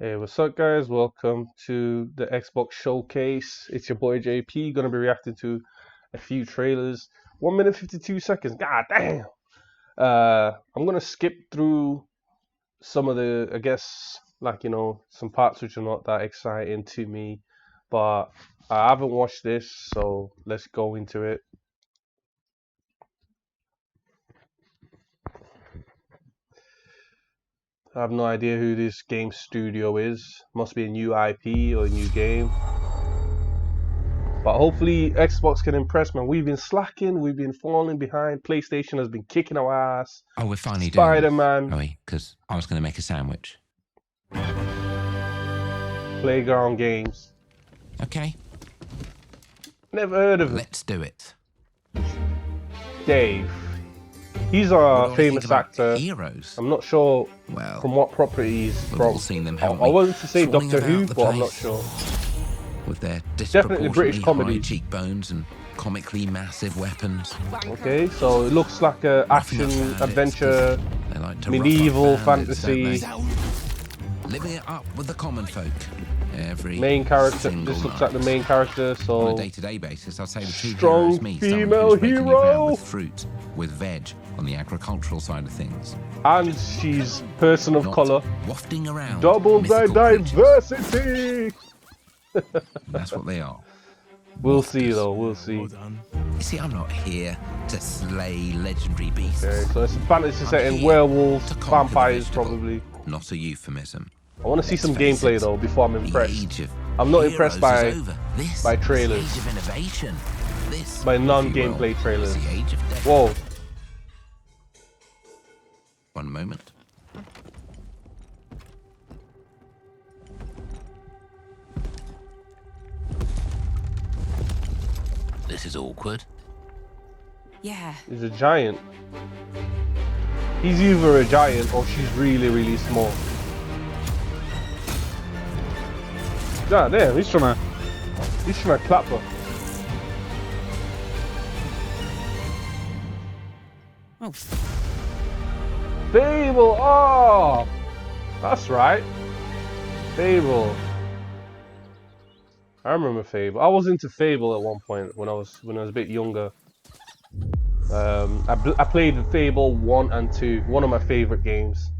Hey, what's up, guys? Welcome to the Xbox Showcase. It's your boy JP. Gonna be reacting to a few trailers. 1 minute 52 seconds. God damn. I'm gonna skip through some of the, I guess, some parts which are not that exciting to me. But I haven't watched this, so let's go into it. I have no idea who this game studio is. Must be a new IP or a new game. But hopefully Xbox can impress, man. We've been slacking, we've been falling behind. PlayStation has been kicking our ass. Oh, we're finally Spider-Man. doing it, are we? Because I was going to make a sandwich. Playground games. Okay. Never heard of him. Let's do it. Dave. He's a famous actor. Heroes. I'm not sure well, from what properties. We've all seen them, haven't I we? wanted to say Falling Doctor Who, about the but I'm not place. sure. With their Definitely British disproportionately comedy. high cheekbones and comically massive weapons. Okay, so it looks like a action, adventure, They like to medieval rough up bandits, fantasy. don't they? Living it up with the common folk. Every main character. single This looks night. like the main character. So on a day-to-day basis, I'd say the true strong hero is me, someone female who's making your ground hero. with fruit, with veg on the agricultural side of things. And she's person of Not color. wafting around. Double mythical diversity. That's what they are. We'll see though. We'll see. You see, I'm not here to slay legendary beasts. Okay, so it's a fantasy setting. here Werewolves, to conquer the vampires, vegetable. probably. Not a euphemism. I want to see some Let's face gameplay it, though before I'm the impressed. age of I'm not impressed heroes is over. This by is the trailers. age of innovation. This, By if you non-gameplay will, trailers. is the age of death. Whoa. One moment. This is awkward. Yeah. He's a giant. He's either a giant or she's really, really small. God damn, he's trying to clap her. Oh. Fable! Oh! That's right. Fable. I remember Fable. I was into Fable at one point when I was a bit younger. I played Fable 1 and 2, one of my favorite games.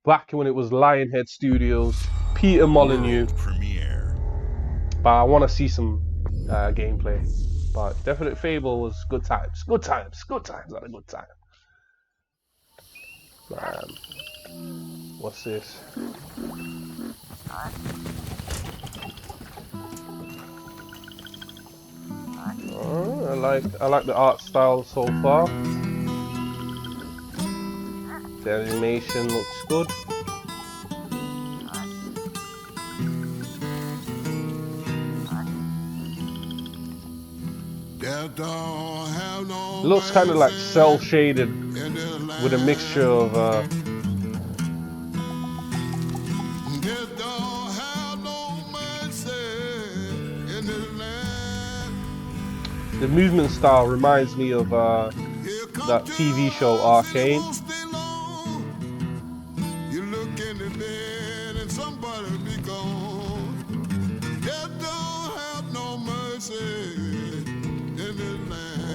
Back when it was Lionhead Studios, Peter Molyneux. Premiere. But I want to see some gameplay. But definitely Fable was good times. Good times. Good times. Had a good time. What's this? I like the art style so far. The animation looks good. It looks kind of like cell shaded with a mixture of the movement style reminds me of that TV show Arcane.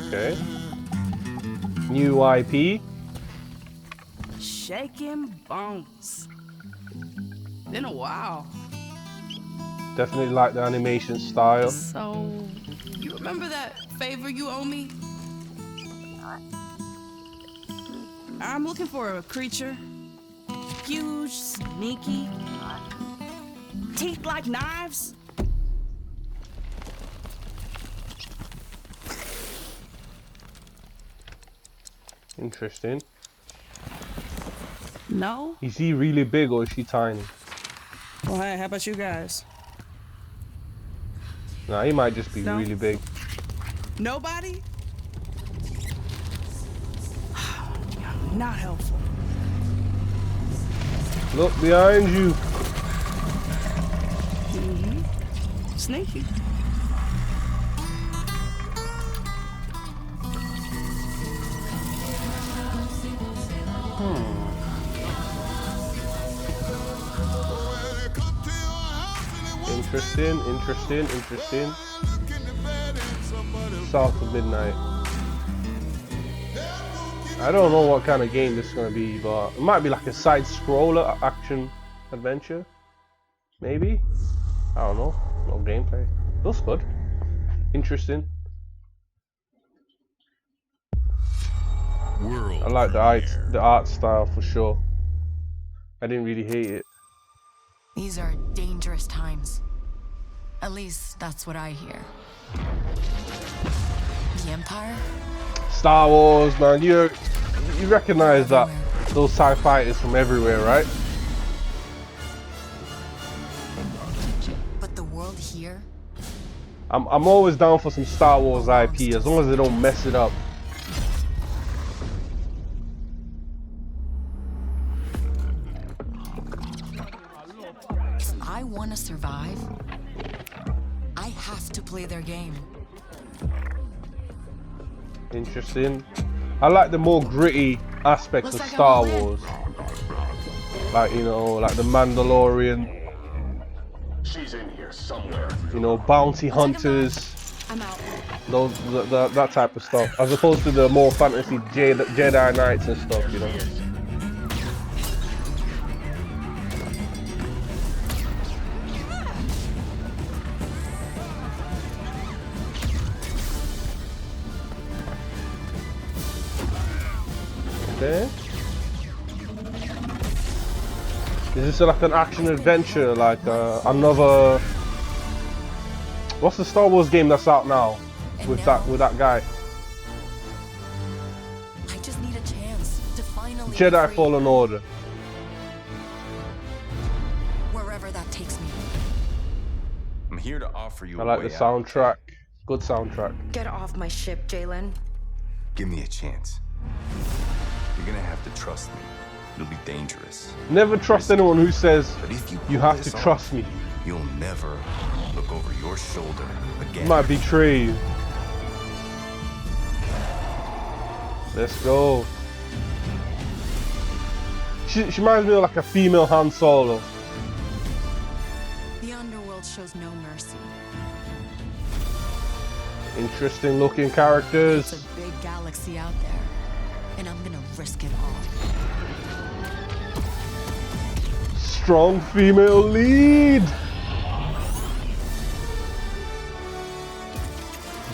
Okay. New IP. Shaking bones. Been a while. Definitely like the animation style. So, you remember that favor you owe me? I'm looking for a creature. Huge, sneaky, teeth like knives. Interesting. No? Is he really big or is she tiny? Well, hey, how about you guys? Nah, he might just be No. really big. Nobody? Not helpful. Look behind you. Sneaky. Interesting, interesting, interesting. South of Midnight. I don't know what kind of game this is going to be, but it might be like a side-scroller action adventure. Maybe? I don't know. No gameplay. Looks good. Interesting. World I like premiere. the art style for sure. I didn't really hate it. These are dangerous times. At least that's what I hear. The Empire? Star Wars, man. You recognize that those TIE fighters from everywhere, right? But the world here? I'm always down for some Star Wars IP as long as they don't mess it up. If I want to survive, I have to play their game. Interesting. I like the more gritty aspects of Star Wars. Like, you know, like the Mandalorian. She's in here somewhere. You know, bounty hunters. I'm out. That type of stuff. As opposed to the more fantasy Jedi Knights and stuff, you know. Okay. Is this like an action adventure, like another? What's the Star Wars game that's out now with that guy? I just need a chance to finally Jedi free, Fallen Order. wherever that takes me. I'm here to offer you I a like way the out. soundtrack. Good soundtrack. Get off my ship, Jalen. Give me a chance. You're gonna have to trust me. It'll be dangerous. Never trust anyone who says But if you you pull have to this off, trust me. you'll never look over your shoulder again. Might betray you. Let's go. She reminds me of like a female Han Solo. The underworld shows no mercy. Interesting looking It's characters. a big galaxy out there, and I'm gonna risk it all. Strong female lead.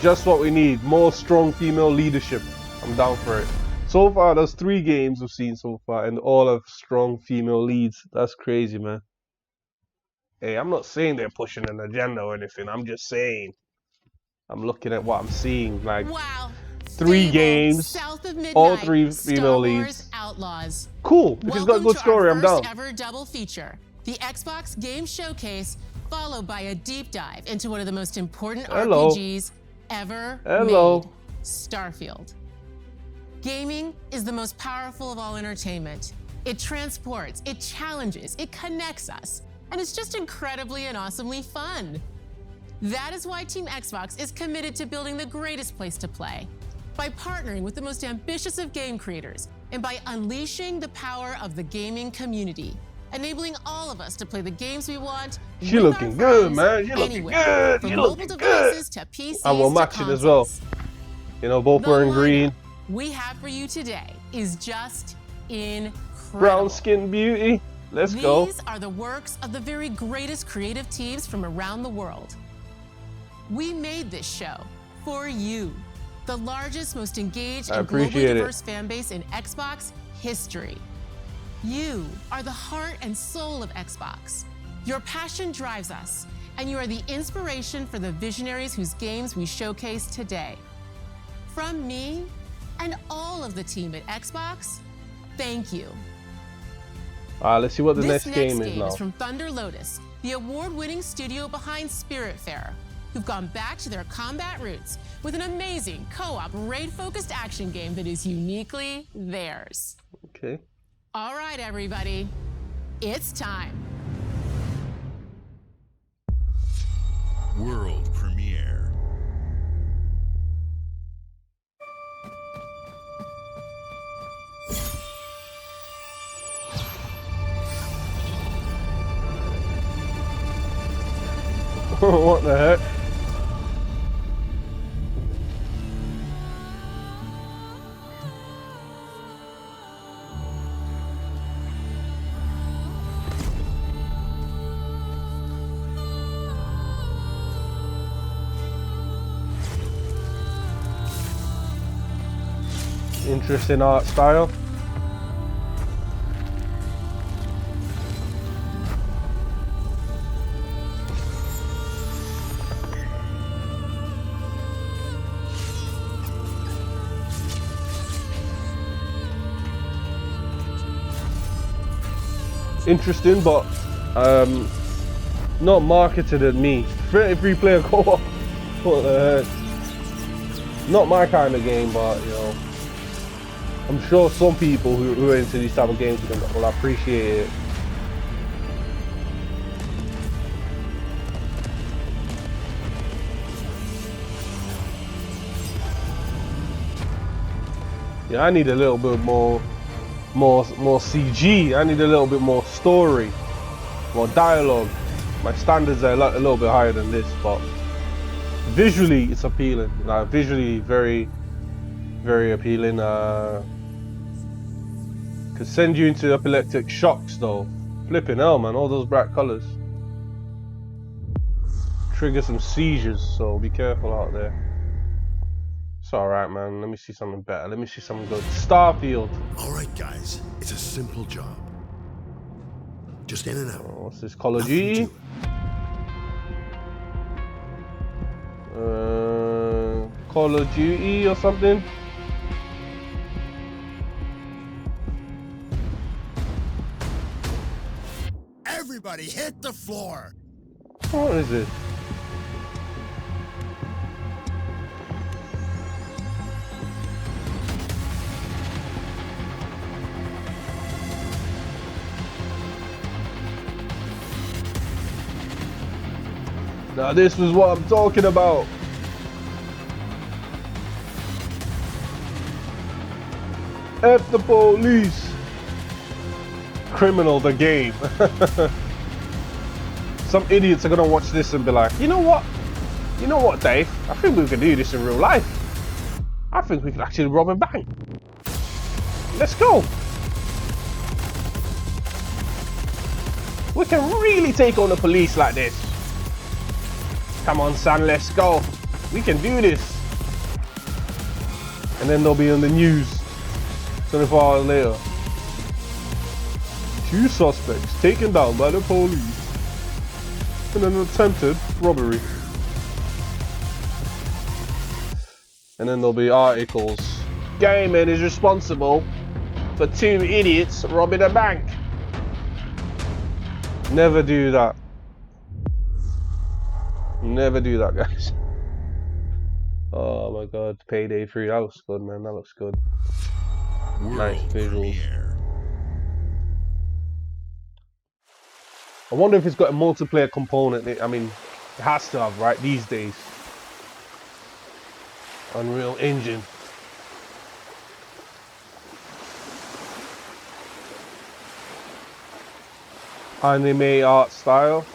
Just what we need. More strong female leadership. I'm down for it. So far, there's 3 games we've seen so far, and all have strong female leads. That's crazy, man. Hey, I'm not saying they're pushing an agenda or anything. I'm just saying. I'm looking at what I'm seeing. Like, Wow. 3 games, South of Midnight, all 3 Star female Wars leads. Outlaws. Cool. If it's got a Welcome good to story, our I'm first down. ever double feature, the Xbox Game Showcase, followed by a deep dive into one of the most important Hello. RPGs ever Hello. made, Starfield. Gaming is the most powerful of all entertainment. It transports, it challenges, it connects us, and it's just incredibly and awesomely fun. That is why Team Xbox is committed to building the greatest place to play. By partnering with the most ambitious of game creators and by unleashing the power of the gaming community, enabling all of us to play the games we want. She with looking our good, friends man. She looking anywhere, good. From You mobile looking devices good. to PCs And we'll to match it as well. consoles. You know, both The wearing lineup green. we have for you today is just incredible. Brown skin beauty. Let's go. These are the works of the very greatest creative teams from around the world. We made this show for you, the largest, most engaged, I and globally appreciate it. diverse fan base in Xbox history. You are the heart and soul of Xbox. Your passion drives us, and you are the inspiration for the visionaries whose games we showcase today. From me and all of the team at Xbox, thank you. Let's see what the This next game is game now. is from Thunder Lotus, the award-winning studio behind Spiritfarer, who've gone back to their combat roots with an amazing co-op raid-focused action game that is uniquely theirs. Okay. All right, everybody, it's time. World premiere. What the heck? Interesting art style. Interesting, but not marketed at me. Free player co-op. What the heck? Not my kind of game, but you know, I'm sure some people who are into these type of games will appreciate it. Yeah, I need a little bit more CG. I need a little bit more story, more dialogue. My standards are a little bit higher than this, but visually it's appealing. Visually very appealing. Could send you into epileptic shocks though. Flipping hell, man! All those bright colors trigger some seizures, so be careful out there. It's alright, man. Let me see something better. Let me see something good. Starfield. Alright, guys. It's a simple job. Just in and out. Oh, what's this? Call of Duty? Call of Duty or something? Everybody hit the floor! What is this? Now this was what I'm talking about. F the police. Criminal the game. Some idiots are gonna watch this and be like, you know what? You know what, Dave? I think we can do this in real life. I think we can actually rob a bank. Let's go. We can really take on the police like this. Come on, son, let's go. We can do this. And then they'll be on the news 24 hours later. 2 suspects taken down by the police in an attempted robbery. And then there'll be articles. Gaming is responsible for 2 idiots robbing a bank. Never do that. Never do that, guys. Oh my god, Payday 3, that looks good, man. That looks good. Nice visuals. I wonder if it's got a multiplayer component. I mean, it has to have, right, these days. Unreal Engine. Anime art style.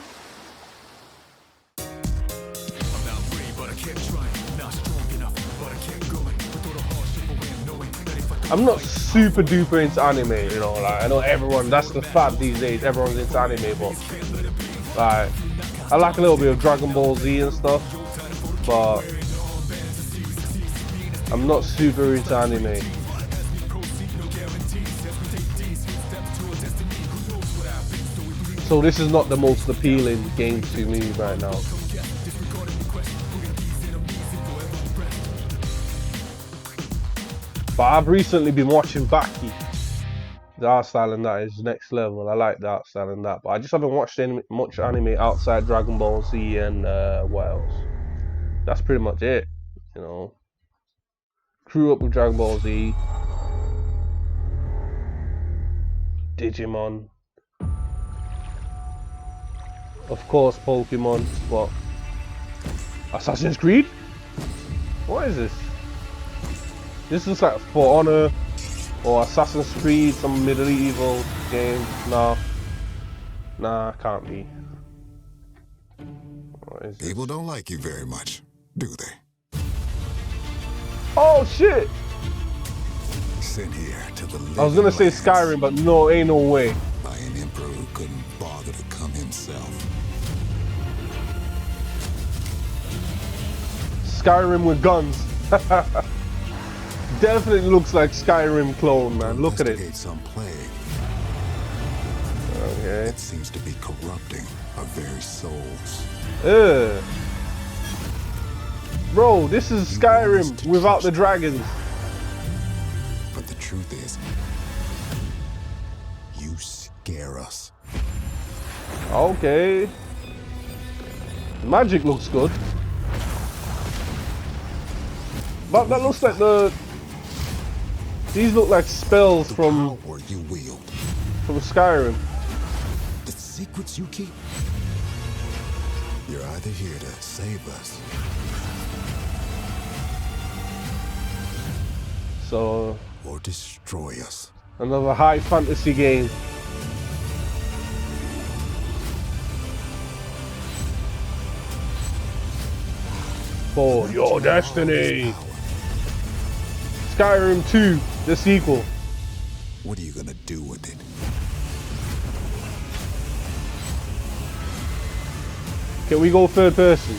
I'm not super duper into anime, you know, like I know everyone, that's the fad these days, everyone's into anime, but like, I like a little bit of Dragon Ball Z and stuff, but I'm not super into anime. So this is not the most appealing game to me right now. But I've recently been watching Baki. The art style in that is next level. I like the art style in that. But I just haven't watched much anime outside Dragon Ball Z and what else? That's pretty much it. You know. Grew up with Dragon Ball Z. Digimon. Of course Pokemon. But Assassin's Creed? What is this? This looks like For Honor or Assassin's Creed, some medieval game. Nah, can't be. What is this? People don't like you very much, do they? Oh shit! Sent here to the I was gonna say living Skyrim, but no, ain't no way. by an emperor who couldn't bother to come himself. Skyrim with guns. Definitely looks like Skyrim clone, man. Look at it. Investigate some plague Okay. that seems to be corrupting our very souls. Ugh. Bro, this is Skyrim without the dragons. But the truth is, you scare us. Okay. Magic looks good. But that looks like these look like spells from Power you wield, Skyrim. the secrets you keep. You're either here to save us, So or destroy us. another high fantasy game. For your destiny. Skyrim 2, the sequel. What are you gonna do with it? Can we go third person?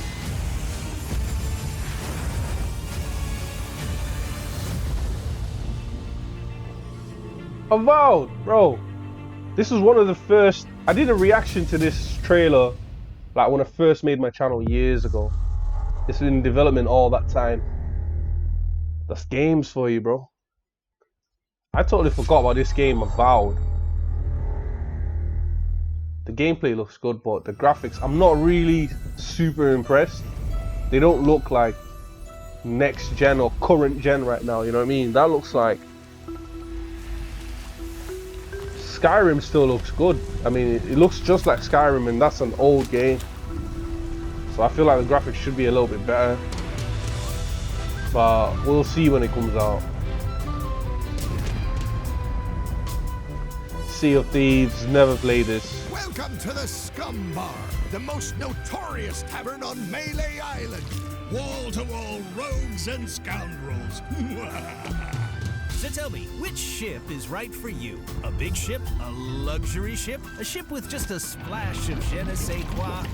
Avowed, bro. This was one of the first. I did a reaction to this trailer, like when I first made my channel years ago. It's been in development all that time. That's games for you, bro. I totally forgot about this game, Avowed. The gameplay looks good, but the graphics, I'm not really super impressed. They don't look like next gen or current gen right now, you know what I mean? That looks like Skyrim still looks good. I mean, it looks just like Skyrim, and that's an old game. So I feel like the graphics should be a little bit better. But we'll see when it comes out. Sea of Thieves, never played this. Welcome to the Scum Bar, the most notorious tavern on Melee Island. Wall-to-wall rogues and scoundrels. So tell me, which ship is right for you? A big ship? A luxury ship? A ship with just a splash of je ne sais quoi?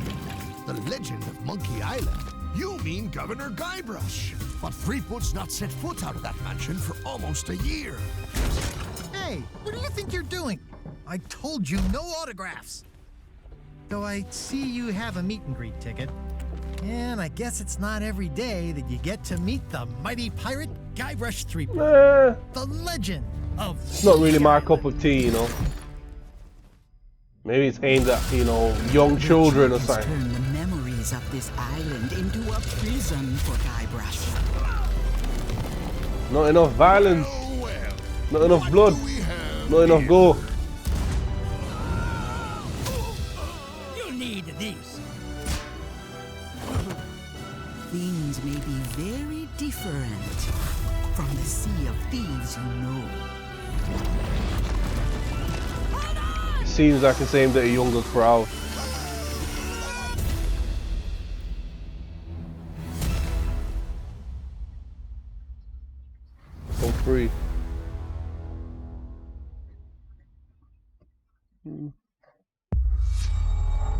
The legend of Monkey Island. You mean Governor Guybrush. But Threepwood's not set foot out of that mansion for almost a year. Hey, what do you think you're doing? I told you no autographs. Though I see you have a meet and greet ticket. And I guess it's not every day that you get to meet the mighty pirate Guybrush Threepwood. The legend of... It's not really my cup of tea, you know. Maybe it's aimed at, you know, young children or something. Turn the memories of this island into a prison for Guybrush. Not enough violence. Well, Not enough blood. we have Not enough gore. You need these. Things may be very different from the Sea of Thieves you know. Seems like it's aimed at a younger crowd. For free.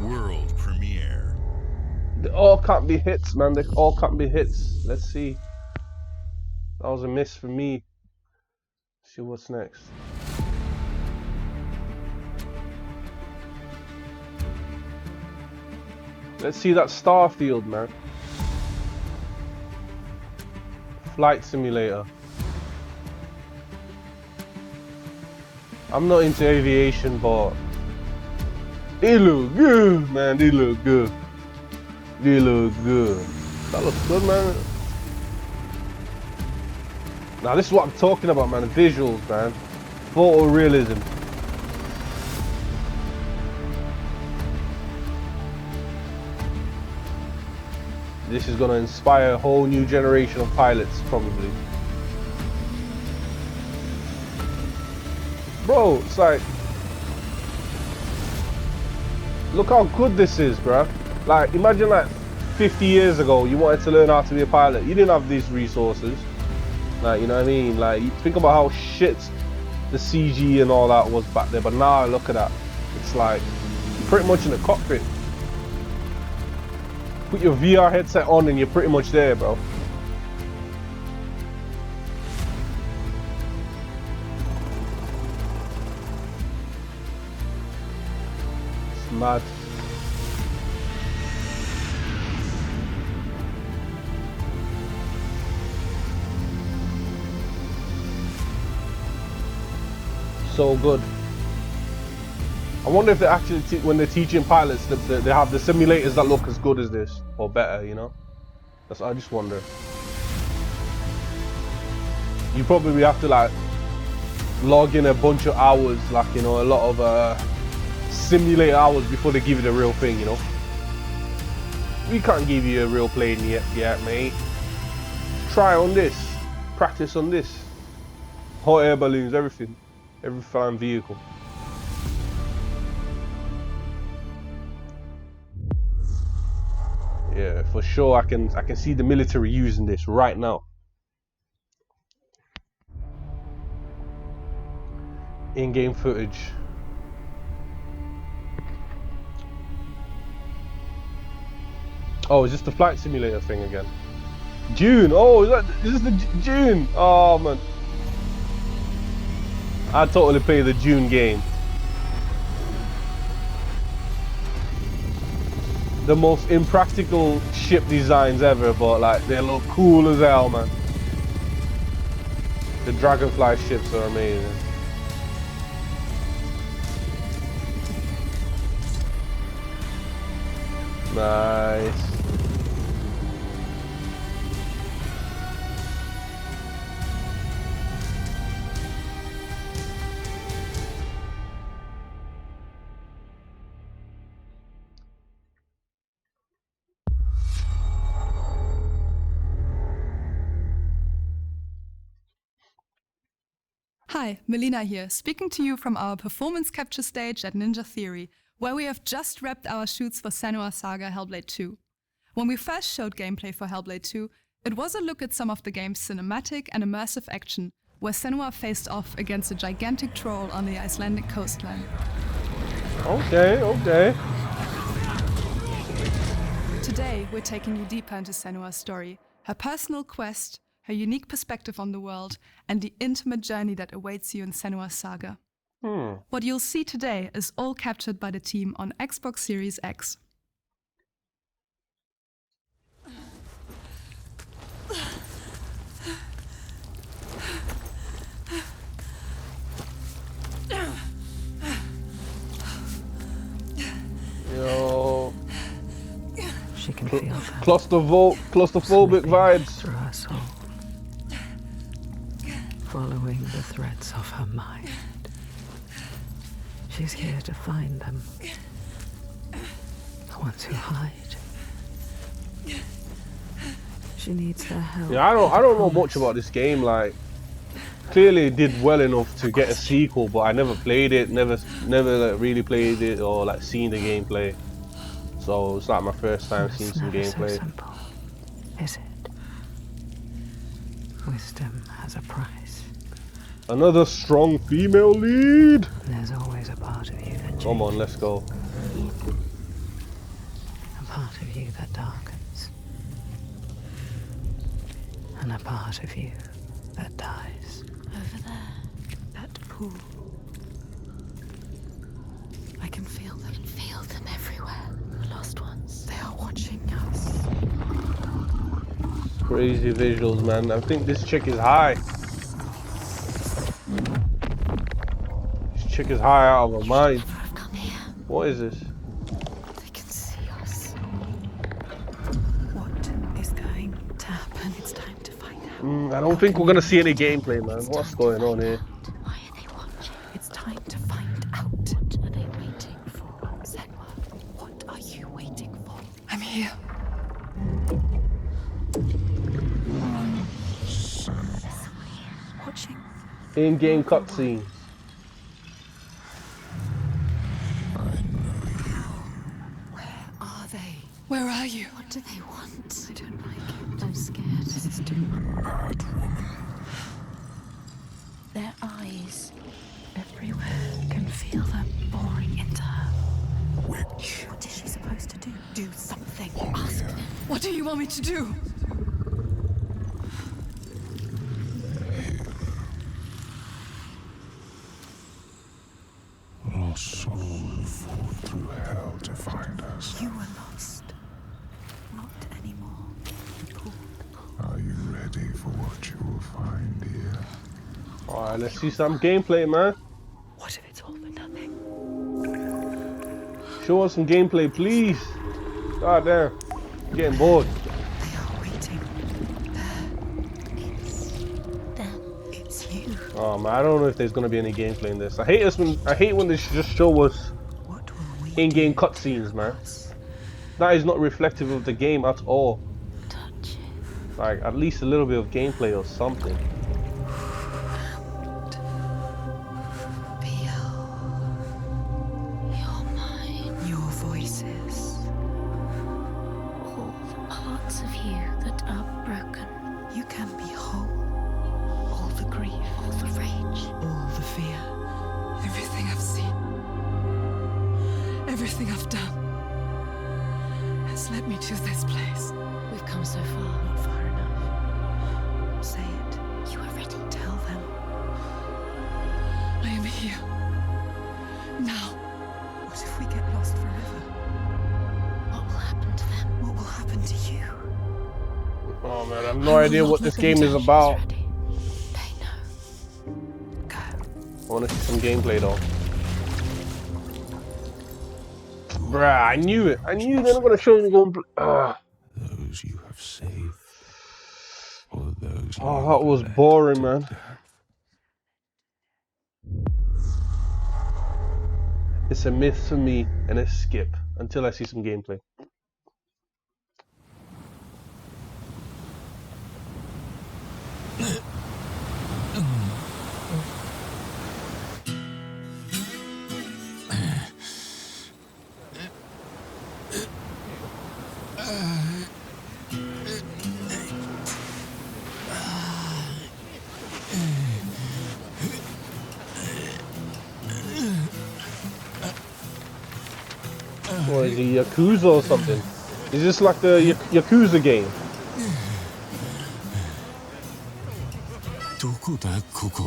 world premiere. They all can't be hits, man. They all can't be hits. Let's see. That was a miss for me. See what's next. Let's see that Starfield, man. Flight simulator. I'm not into aviation, but they look good, man. They look good. They look good. That looks good, man. Now this is what I'm talking about, man. The visuals, man. Photorealism. This is gonna inspire a whole new generation of pilots, probably. Bro, it's like, look how good this is, bruh. Like, imagine like 50 years ago, you wanted to learn how to be a pilot. You didn't have these resources. Like, you know what I mean? Like, you think about how shit the CG and all that was back there. But now, look at that. It's like, you're pretty much in the cockpit. Put your VR headset on and you're pretty much there, bro. It's mad. So good. I wonder if they actually, when they're teaching pilots, they have the simulators that look as good as this or better. You know, I just wonder. You probably have to like log in a bunch of hours, like, you know, a lot of simulator hours before they give you the real thing. You know, we can't give you a real plane yet, mate. Try on this, practice on this. Hot air balloons, everything. Every flying vehicle. Yeah, for sure. I can see the military using this right now. In-game footage. Oh, is this the flight simulator thing again? June. Oh, is this the June? Oh man. I'd totally play the June game. The most impractical ship designs ever, but like they look cool as hell, man. The Dragonfly ships are amazing. Nice. Hi, Melina here, speaking to you from our performance capture stage at Ninja Theory, where we have just wrapped our shoots for Senua's Saga Hellblade 2. When we first showed gameplay for Hellblade 2, it was a look at some of the game's cinematic and immersive action, where Senua faced off against a gigantic troll on the Icelandic coastline. Okay. Today, we're taking you deeper into Senua's story, her personal quest, her unique perspective on the world, and the intimate journey that awaits you in Senua's Saga. What you'll see today is all captured by the team on Xbox Series X. Yo. She can feel them. Claustrophobic vibes. Through her soul. Following the threads of her mind. She's here to find them. The ones who hide. She needs their help. Yeah, I don't know much about this game. Like, clearly it did well enough to get a sequel, but I never played it, never like, really played it or like seen the gameplay. So it's like my first time seeing some gameplay. So simple, is it? Wisdom has a price. Another strong female lead. There's always a part of you that changes. Come on, let's go. A part of you that darkens. And a part of you that dies. Over there, that pool. I can feel them. Feel them everywhere. The lost ones. They are watching us. Crazy visuals, man. I think this chick is high. This chick is high out of her mind. Come here. What is this? They can see us. What is going to happen? It's time to find out. I don't think we're gonna see any gameplay, man. What's going on here? Why are they watching? It's time to find out. What are they waiting for? Senua, what are you waiting for? I'm here. Watching. In-game cutscene. Where are they? Where are you? What do they want? I don't like it. I'm scared. This is too Mad woman. Their eyes everywhere. Can feel them boring into her. Witch. What is she supposed to do? Do something. On Ask here. them. What do you want me to do? Lost soul fought through hell to find us. You were lost. Not anymore. Are you ready for what you will find here? Alright, let's see some gameplay, man. What if it's all for nothing? Show us some gameplay, please. God damn. Getting bored. They are waiting. It's them. It's you. Oh man, I don't know if there's gonna be any gameplay in this. I hate when they just show us What will we in-game do? cutscenes, man. That is not reflective of the game at all. Touch it. Like, at least a little bit of gameplay or something. Feel your mind. Your voices. All the parts of you that are broken. You can be whole. All the grief. All the rage. All the fear. Everything I've seen, everything I've done has led me to this place. We've come so far. Not far enough. Say it. You are ready. Tell them. I am here. Now. What if we get lost forever? What will happen to them? What will happen to you? Oh man, I have no idea what this game is about. Ready. They know. Go. I wanna see some gameplay though. Bruh, I knew it. I knew they were gonna show me going. Those you have saved, or those Oh, you that was have boring, man. led to death. It's a myth for me and a skip until I see some gameplay. What is he, Yakuza or something? Is this like the Yakuza game? どこだここ。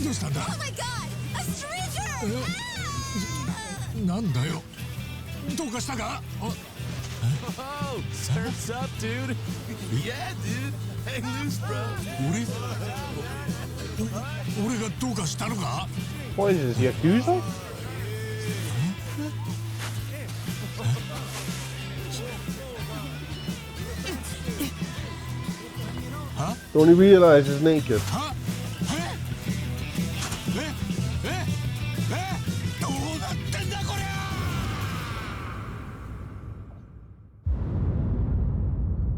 どうしたんだ。なんだよ。どうかしたか。 Oh, surf's up, dude. Yeah, dude. Hang loose, bro. 俺がどうかしたのか。 What is this, Yakuza? Don't he realize he's naked? どうなってんだこりゃ。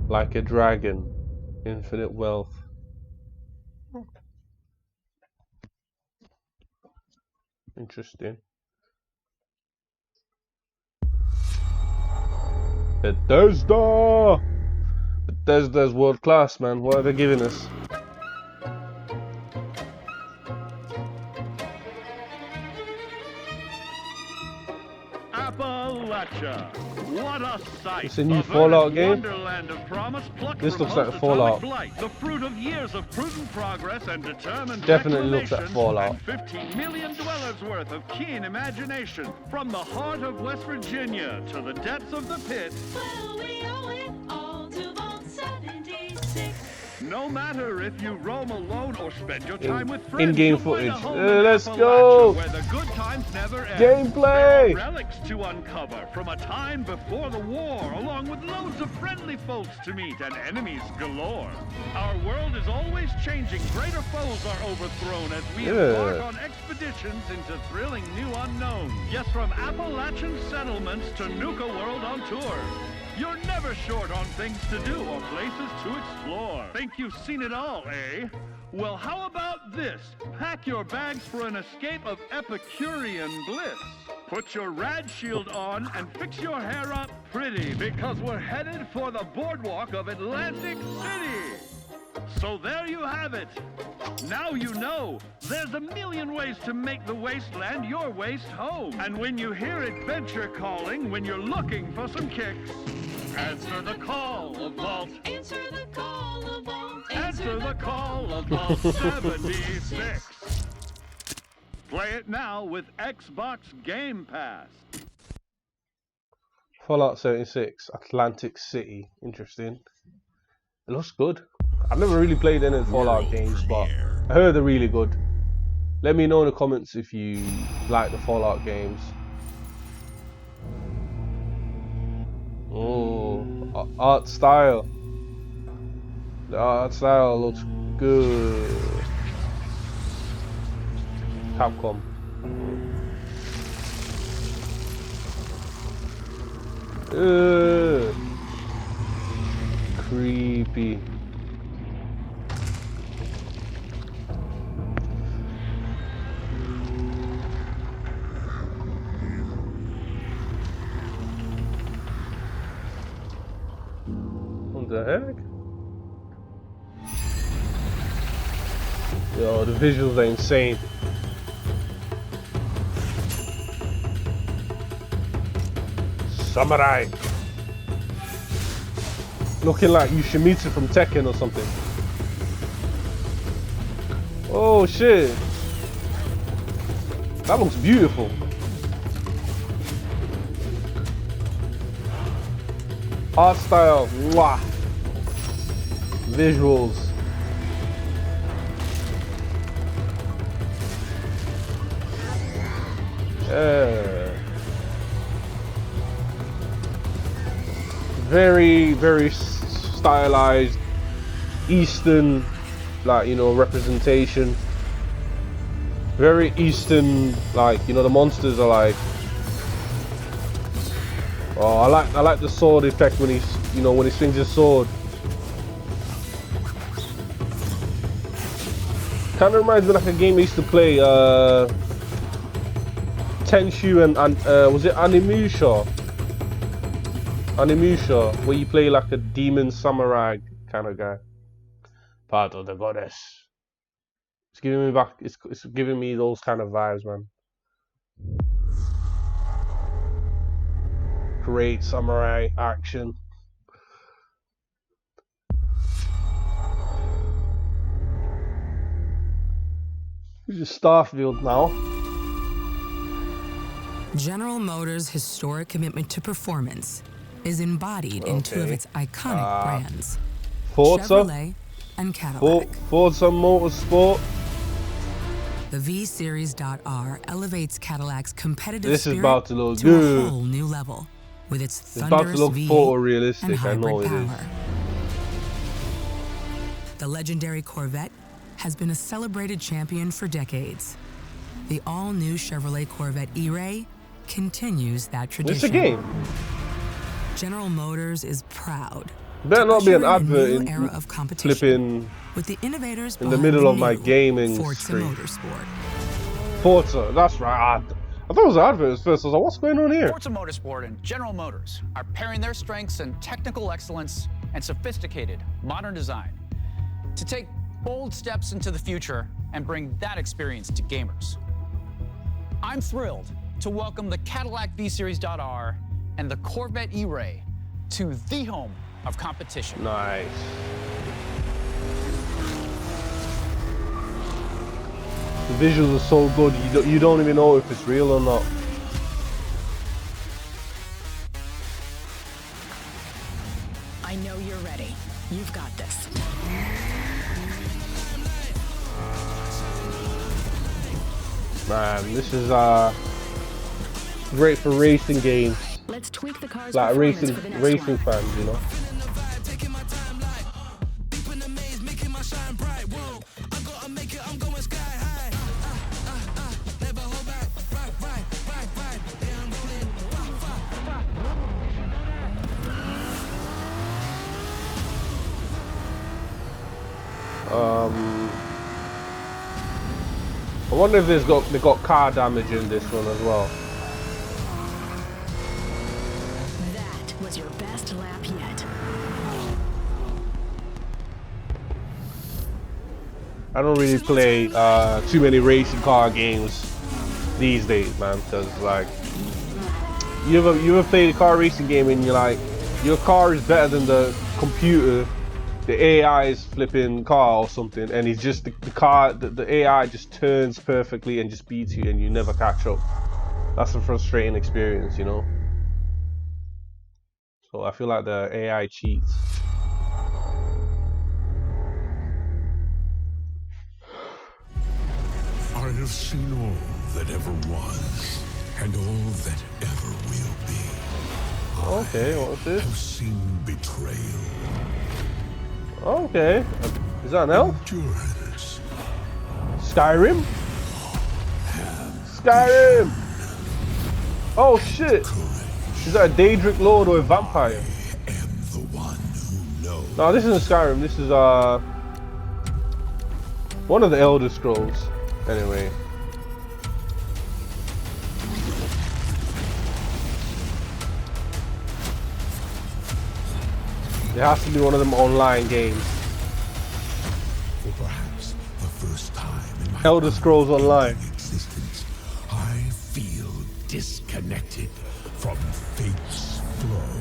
Like a dragon, infinite wealth. Interesting. Bethesda! Bethesda's world class, man. What are they giving us? Appalachia. What a sight! It's a new Fallout game. Wonderland of promise, This looks like atomic Fallout. blight, the fruit of years of prudent progress and determined Definitely looks like reclamation, Fallout. and 15 million dwellers worth of keen imagination from the heart of West Virginia to the depths of the pit. No matter if you roam alone or spend your time with friends, in-game you'll find a footage. home in Let's Appalachia go. where the good times never end. Gameplay. There are relics to uncover from a time before the war, along with loads of friendly folks to meet and enemies galore. Our world is always changing. Greater foes are overthrown as we embark on expeditions into thrilling new unknowns. Yes, from Appalachian settlements to Nuka World on tour. You're never short on things to do or places to explore. Think you've seen it all, eh? Well, how about this? Pack your bags for an escape of Epicurean bliss. Put your rad shield on and fix your hair up pretty, because we're headed for the boardwalk of Atlantic City. So there you have it. Now you know. There's a million ways to make the wasteland your waste home. And when you hear adventure calling, when you're looking for some kicks, answer the call of Vault. Answer the call of Vault. Answer the call of Vault 76. Play it now with Xbox Game Pass. Fallout 76, Atlantic City. Interesting. It looks good. I've never really played any of the Fallout games, but I heard they're really good. Let me know in the comments if you like the Fallout games. Oh, art style. The art style looks good. Capcom. Creepy. What the heck? Yo, the visuals are insane. Samurai. Looking like Yoshimitsu from Tekken or something. Oh shit. That looks beautiful. Art style, mwah. Visuals. Very, very stylized Eastern, like, you know, representation. Very Eastern, like, you know, the monsters are like. Oh, I like the sword effect when he's, you know, when he swings his sword. Kind of reminds me of like a game I used to play, Tenshu and was it Animusha? Animusha, where you play like a demon samurai kind of guy. Part of the goddess. It's giving me back. It's giving me those kind of vibes, man. Great samurai action. This is Starfield now. General Motors' historic commitment to performance is embodied in two of its iconic brands, Forza, Chevrolet and Cadillac. Forza Motorsport. The V-Series.R elevates Cadillac's competitive This is spirit about to look to good. a whole new level with its It's about to thunderous look V8 photorealistic, and I know hybrid it is. power. The legendary Corvette has been a celebrated champion for decades. The all-new Chevrolet Corvette E-Ray continues that tradition. It's a game. General Motors is proud. Better not be an usher in a advert new in era of competition flipping with the innovators in the behind middle of my new gaming Forza stream. Motorsport. Forza, that's right. I thought it was an advert at first. I was like, what's going on here? Forza Motorsport and General Motors are pairing their strengths in technical excellence and sophisticated modern design to take bold steps into the future and bring that experience to gamers. I'm thrilled to welcome the Cadillac V-Series.R and the Corvette E-Ray to the home of competition. Nice. The visuals are so good, you don't even know if it's real or not. I know you're ready. You've got this. Man, this is great for racing games. Let's tweak the car's Like performance for the next racing one. fans, you know. I wonder if they got car damage in this one as well. That was your best lap yet. I don't really play too many racing car games these days, man. Because like, you ever played a car racing game and you're like, your car is better than the computer, the AI's flipping car or something, and it's just the AI just turns perfectly and just beats you, and you never catch up. That's a frustrating experience, you know. So I feel like the AI cheats. I have seen all that ever was, and all that ever will be. Okay, what's this? I have seen betrayal. Okay, is that an elf? Endurance. Skyrim? Skyrim! Oh shit! Is that a Daedric Lord or a vampire? I am the one who knows. No, this isn't Skyrim, this is one of the Elder Scrolls. Anyway. It has to be one of them online games. For perhaps the first time in my Elder Scrolls Online. existence, I feel disconnected from fate's flow.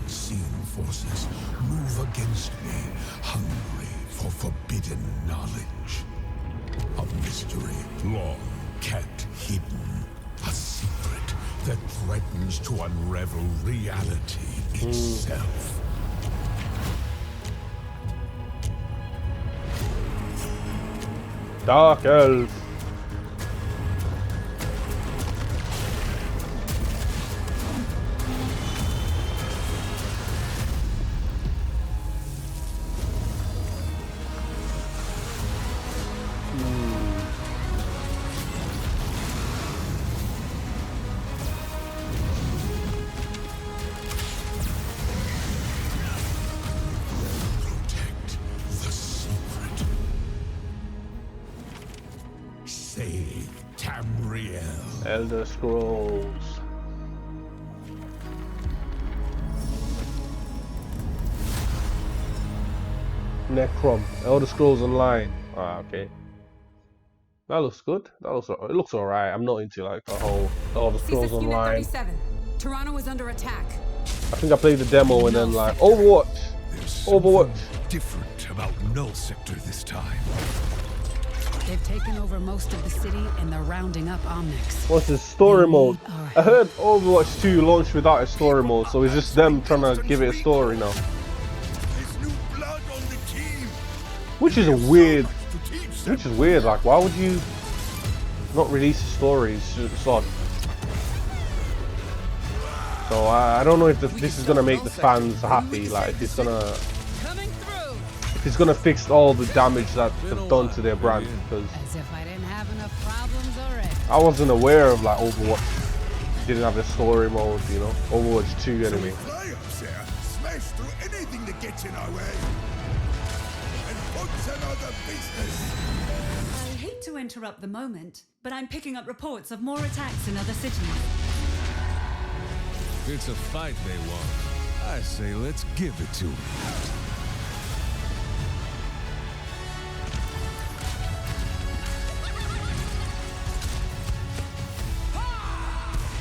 Unseen forces move against me, hungry for forbidden knowledge. A mystery long kept hidden. A secret that threatens to unravel reality itself. Dark Elf. Protect the secret. Save Tamriel. Elder Scrolls. Necrom. Elder Scrolls Online. Ah, okay. That looks good. It looks alright. I'm not into like the whole Elder Scrolls Online. 37. Toronto is under attack. I think I played the demo and then like Overwatch. Overwatch. Different about Null Sector this time. They've taken over most of the city and they're rounding up Omnics. What's the story mode? I heard Overwatch 2 launched without a story mode, so it's just them trying to give it a story now. There's new blood on the team. Which is weird. Like, why would you not release a story? It's odd. So I don't know if this is gonna make the fans happy. Like, if it's gonna fix all the damage that they've done to their brand. Because As if I didn't have enough problems already. I wasn't aware of like Overwatch didn't have a story mode. You know, Overwatch 2 anyway. Fly-ups here. Smash through anything that gets in our way. And what's another business? I hate to interrupt the moment, but I'm picking up reports of more attacks in other cities. It's a fight they want. I say let's give it to them.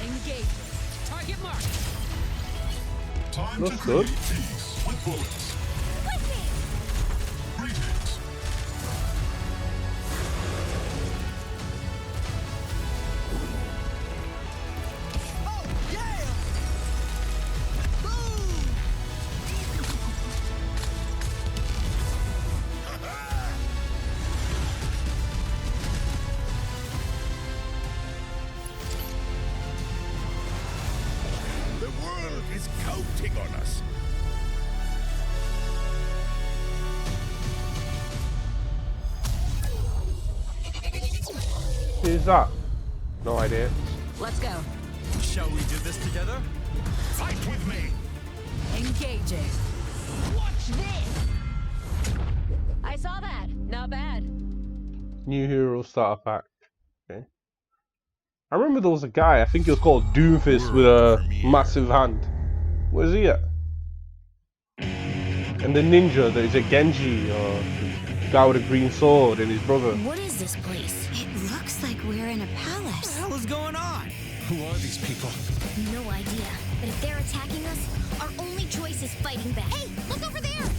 Engage. Target mark. Time Looks to create good. peace with bullets. Greetings. is counting on us. Who's that? No idea. Let's go. Shall we do this together? Fight with me. Engaging. Watch this. I saw that. Not bad. New hero starter pack. Okay. I remember there was a guy, I think he was called Doomfist with a massive hand. Where's he at? And the ninja, is it Genji or the guy with a green sword and his brother? What is this place? It looks like we're in a palace. What the hell is going on? Who are these people? No idea. But if they're attacking us, our only choice is fighting back. Hey, look over there!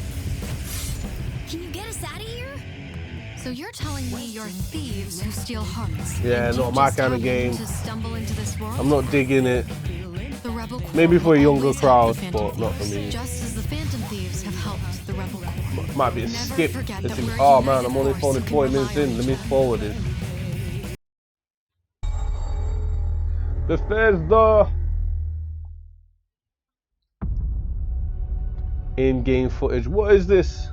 Can you get us out of here? So you're telling me you're thieves who steal hearts? Yeah, not my kind of game. To stumble into this world? I'm not digging it. The Rebel Corps Maybe for a younger always crowd, help the but Phantom not for Thieves, me. Just as the Phantom Thieves have helped the Rebel Corps. Might be a Never skip. forget It's that we're oh a man, I'm only united force 40 who can minutes in. rely Let on me each other. forward it. Bethesda. In-game footage. What is this?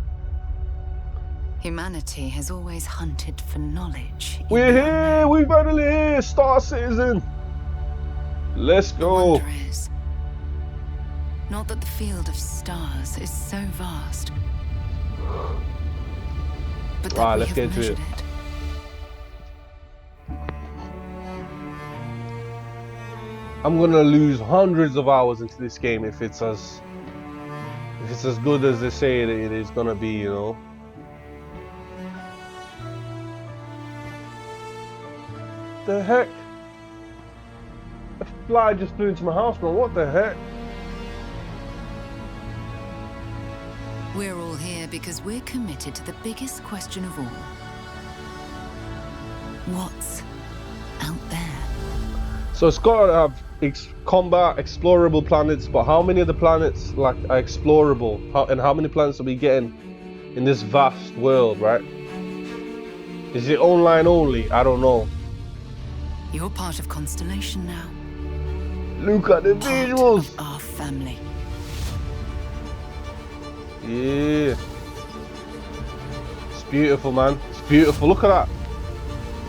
Humanity has always hunted for knowledge. We're here. We're finally here. Star Citizen. Let's go. Wonder is, not that the field of stars is so vast, but that Right, we let's have get to measured it. I'm gonna lose hundreds of hours into this game if it's as good as they say that it is gonna be, you know. The heck? A fly just flew into my house, man. What the heck? We're all here because we're committed to the biggest question of all. What's out there? So it's got to have combat, explorable planets, but how many of the planets like are explorable? And how many planets are we getting in this vast world, right? Is it online only? I don't know. You're part of Constellation now. Look at the visuals. Of our family. Yeah. It's beautiful, man. It's beautiful. Look at that.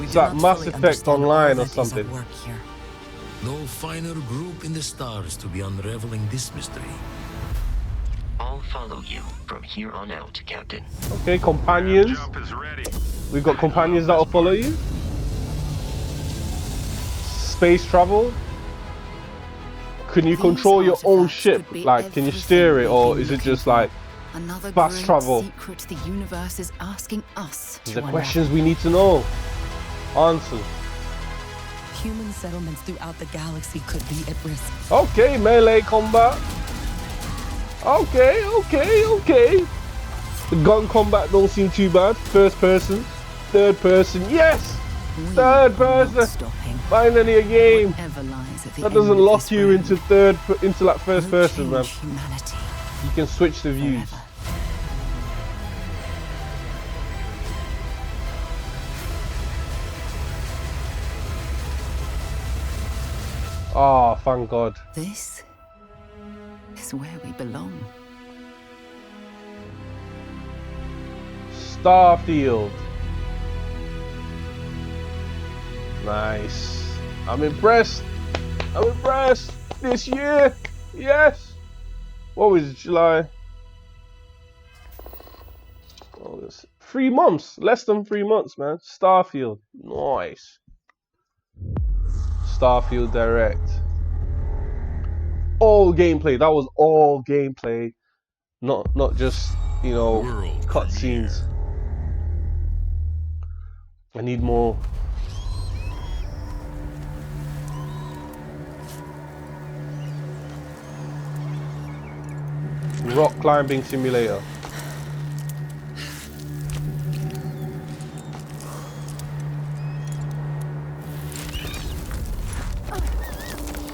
It's like Mass Effect Online or something. No finer group in the stars to be unraveling this mystery. I'll follow you from here on out, Captain. Okay, companions. We've got companions that will follow you. Space travel. Can you control your own ship? Like, can you steer it, or is it just like Another fast great travel? secret the universe is asking us These to are unravel. questions we need to know. Answers. Human settlements throughout the galaxy could be at risk. Okay, melee combat. Okay. The gun combat don't seem too bad. First person, third person. Yes, third person. Finally a game that doesn't lock you into like first person, man. You can switch the views. Oh, thank God. This is where we belong. Starfield. Nice. I'm impressed. This year. Yes. What was it, July? August. 3 months. Less than 3 months, man. Starfield. Nice. Starfield Direct. All gameplay. That was all gameplay. Not just, you know, cutscenes. I need more. Rock climbing simulator.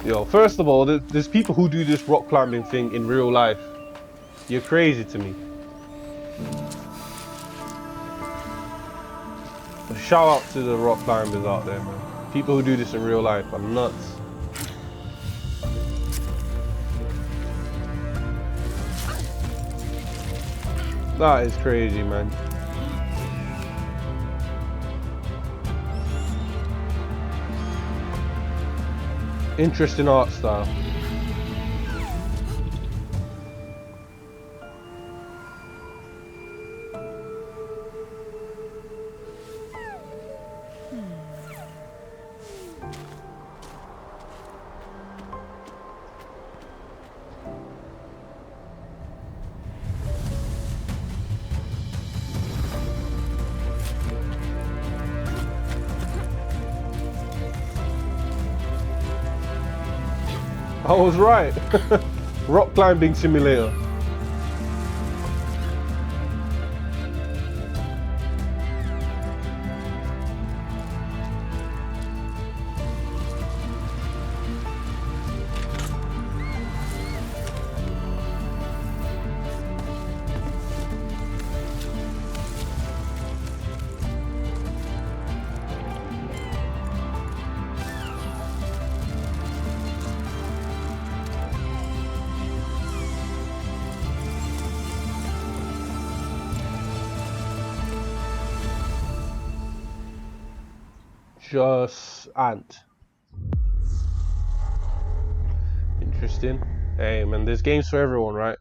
Yo, first of all, there's people who do this rock climbing thing in real life. You're crazy to me. But shout out to the rock climbers out there, man. People who do this in real life are nuts. That is crazy, man. Interesting art style. I was right. Rock climbing simulator. Just Ant. Interesting. Hey man, there's games for everyone, right?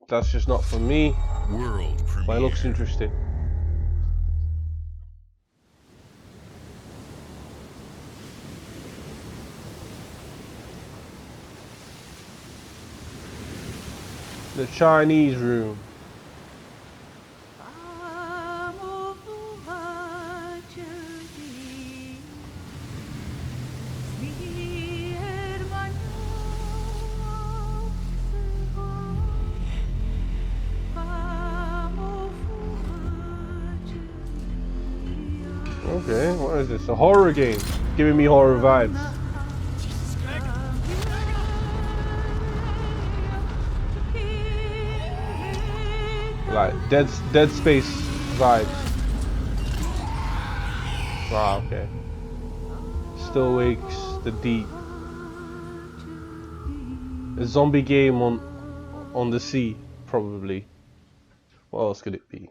That's just not for me. World premiere. But it looks interesting. The Chinese room. Okay, what is this? A horror game. Giving me horror vibes. Like Dead Space vibes. Wow, okay. Still Wakes the Deep. A zombie game on the sea, probably. What else could it be?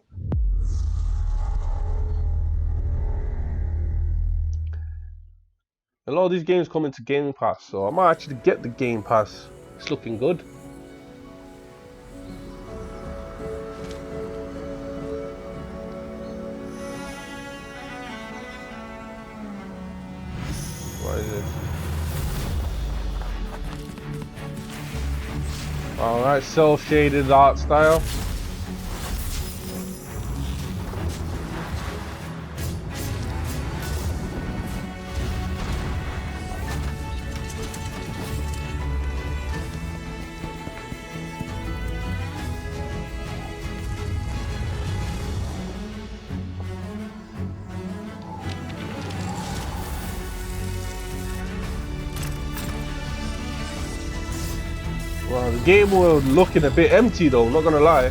A lot of these games come into Game Pass, so I might actually get the Game Pass. It's looking good. What is it? Alright, cel-shaded art style. Wow, the game world looking a bit empty though, not gonna lie.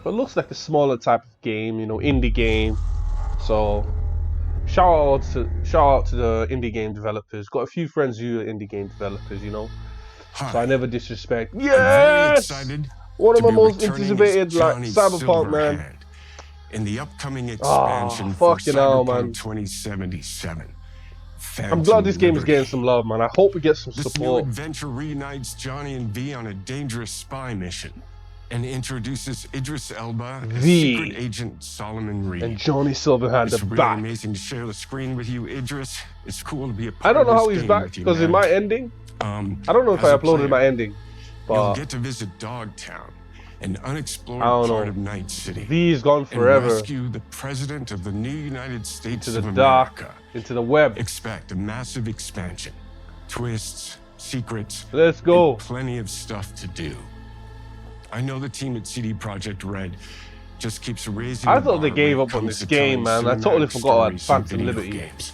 But it looks like a smaller type of game, you know, indie game. So shout out to the indie game developers. Got a few friends who are indie game developers, you know. Hi. So I never disrespect. I'm very Yes! excited One of to my be most returning anticipated, as like Johnny Cyberpunk, man. Silverhand in the upcoming expansion for fucking hell, man. Cyberpunk 2077. I'm glad this game is Liberty. getting some love, man. I hope we get some This new support. adventure reunites Johnny and V on a dangerous spy mission and introduces Idris Elba as V. secret agent Solomon Reed. And Johnny Silverhand It's are really back. amazing to share the screen with you, Idris. It's cool to be a part I don't know of how this he's game back with you, because in man. my ending, I don't know if as I a uploaded player, my ending, You'll but get to visit Dogtown, an unexplored I don't part know. of Night City. V is gone and forever. rescue the president of the new United States Into the of dark, America. into the web. Expect a massive expansion, twists, secrets, Let's go. and plenty of stuff to do. I know the team at CD Projekt Red just keeps raising I the thought they bar gave when it up on comes this to game, telling man. I totally cinematic forgot about stories in Phantom video Liberty. games.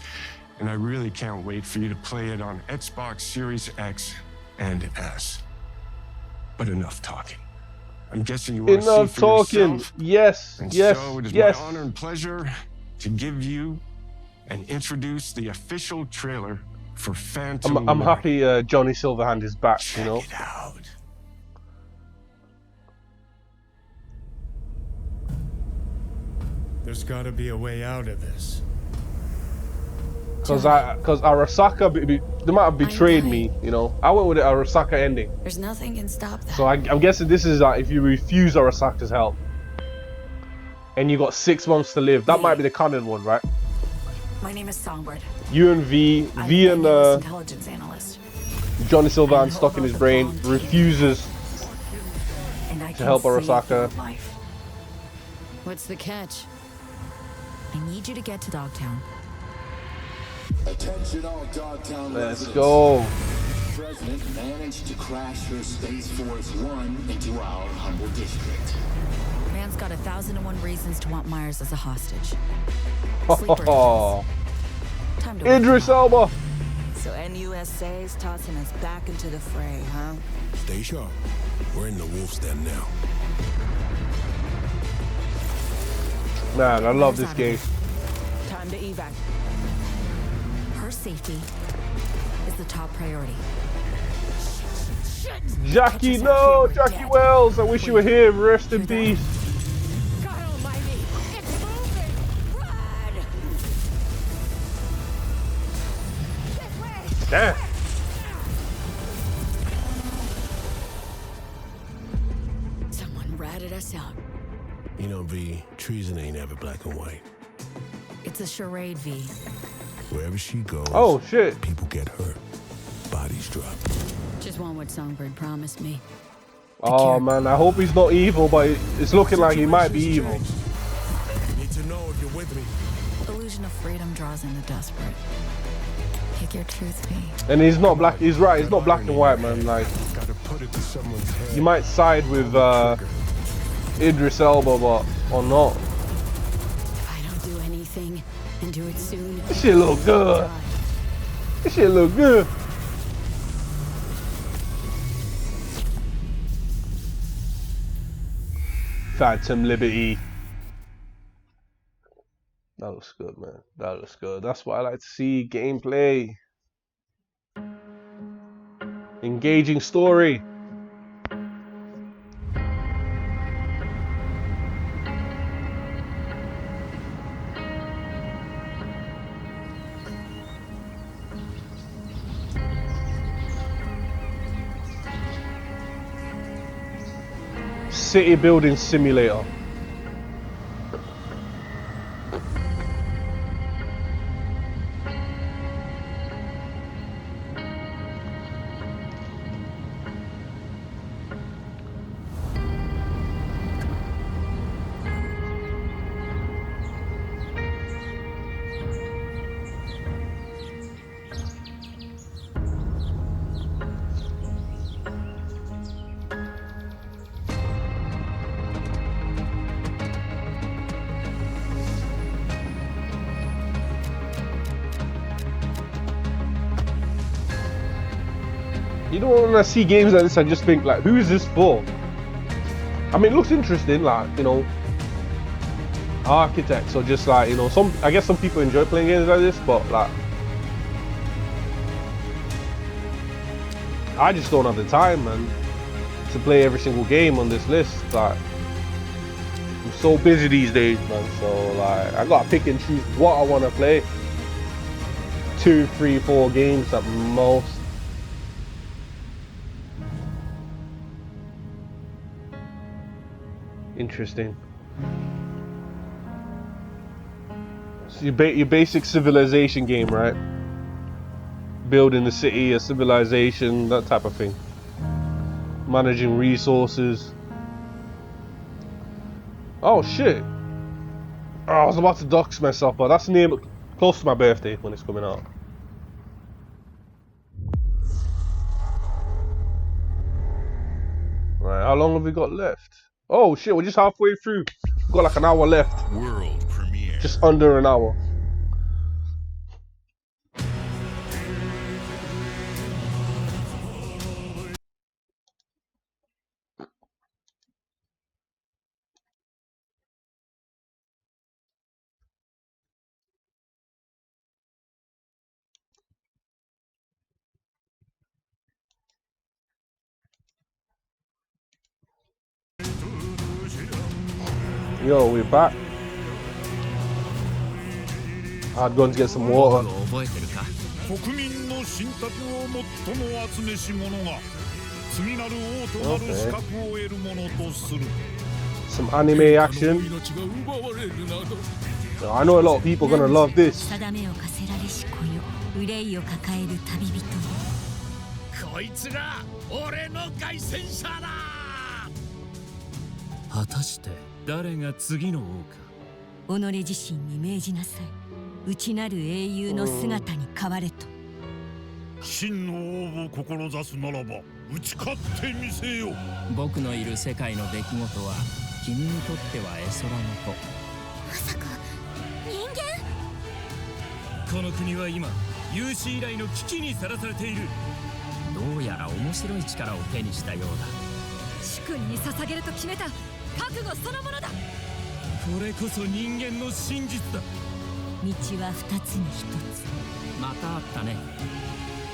And I really can't wait for you to play it on Xbox Series X and S. But enough talking. I'm guessing you want to see Enough for talking. yourself. Yes, And yes, so it is yes. my honor and pleasure to give you and introduce the official trailer for phantom I'm liberty. happy Johnny Silverhand is back. You know. Check it out. There's gotta be a way out of this. Cause Arasaka, they might have betrayed me, you know. I went with the Arasaka ending. There's nothing can stop that. So I'm guessing this is like if you refuse Arasaka's help, and you got 6 months to live. That might be the canon one, right? My name is Songbird. You and V and intelligence analyst. Johnny Silverhand stuck in his brain, refuses to help Arasaka. What's the catch? I need you to get to Dogtown. Attention all Dogtown Let's residents. go. The President managed to crash her Space Force One into our humble district. Man's got 1,001 reasons to want Myers as a hostage. Oh, Time to Idris Elba. So NUSA's tossing us back into the fray, huh? Stay sharp. We're in the wolf's den now. Man, I love this game. Time to evac. Her safety is the top priority. Jackie, no, Jackie Wells. I wish you were here. Rest in peace. Damn. Someone ratted us out. You know, V, treason ain't ever black and white. It's a charade, V. Wherever she goes, oh shit, people get hurt. Bodies drop. Just want what Songbird promised me. Oh man, I hope he's not evil, but it's looking like he might be evil. Need to know if you're with me. Illusion of freedom draws in the desperate. Pick your truth, V. And he's not black. He's right. He's not black and white, man. Like, Gotta put it to someone's head. you might side with Idris Elba, but or not. If I don't do anything and do it soon. This shit look good. This shit look good. Phantom Liberty. That looks good, man. That looks good. That's what I like to see. Gameplay. Engaging story. City building simulator. You know, when I see games like this, I just think, like, who is this for? I mean, it looks interesting, like, you know, architects or just like, you know, I guess some people enjoy playing games like this, but like, I just don't have the time, man, to play every single game on this list. Like, I'm so busy these days, man, so like, I gotta pick and choose what I want to play. 2, 3, 4 games at most. Interesting. So your basic civilization game, right? Building the city, a civilization, that type of thing. Managing resources. Oh shit! Oh, I was about to dox myself, but that's close to my birthday when it's coming out. Right, how long have we got left? Oh shit, we're just halfway through. We've got like an hour left. World premiere. Just under an hour. Yo, we're back. I'd go and get some water. 国民の信託を最も集めし者が次なる王となる資格を得るものとする。 Some anime action. I know a lot of people are gonna love this. 定めを課せられし子よ、憂いを抱える旅人よ。こいつが俺の凱旋者だ。果たして誰が次の王か。己自身に命じなさい。内なる英雄の姿に変われと。真の王を志すならば打ち勝ってみせよ。僕のいる世界の出来事は君にとっては絵空の子。まさか人間？この国は今有史以来の危機にさらされている。どうやら面白い力を手にしたようだ。主君に捧げると決めた覚悟そのものだ。これこそ人間の真実だ。道は二つに一つ。またあったね。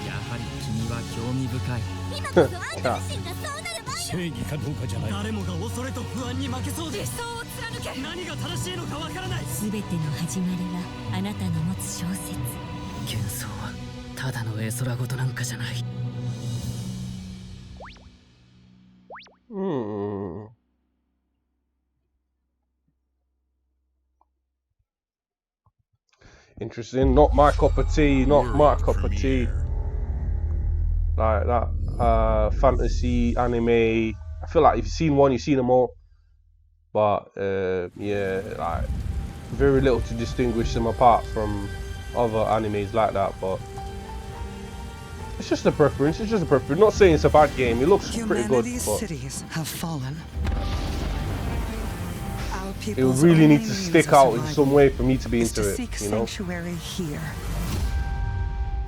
やはり君は興味深い。今こそあんた自身がそうなる前正義かどうかじゃない。誰もが恐れと不安に負けそうで。理想を貫け。何が正しいのかわからない。すべての始まりはあなたの持つ小説。幻想はただの絵空事なんかじゃない。Interesting. Not my cup of tea. Not my cup of tea. Like that fantasy anime. I feel like if you've seen one, you've seen them all. But yeah, like very little to distinguish them apart from other animes like that. But it's just a preference. It's just a preference. Not saying it's a bad game. It looks pretty good. Humanity's But cities have fallen. it would really need to stick out in some way for me to be into it. Seek You know. sanctuary here,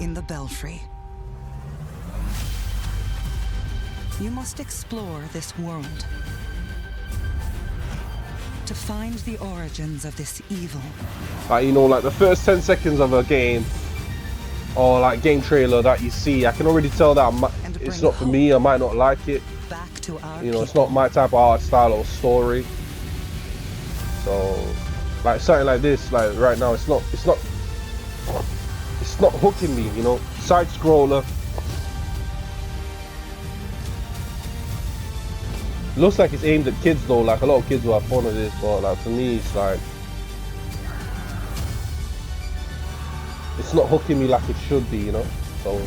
in the Belfry. You must explore this world to find the origins of this evil. Like, you know, like the first 10 seconds of a game or like game trailer that you see, I can already tell that it's not for me. I might not like it. Back to our You know, it's not my type of art style or story. So, like something like this, like right now, it's not hooking me. You know, side scroller. Looks like it's aimed at kids though. Like a lot of kids will have fun with this, but like for me, it's like it's not hooking me like it should be. You know, so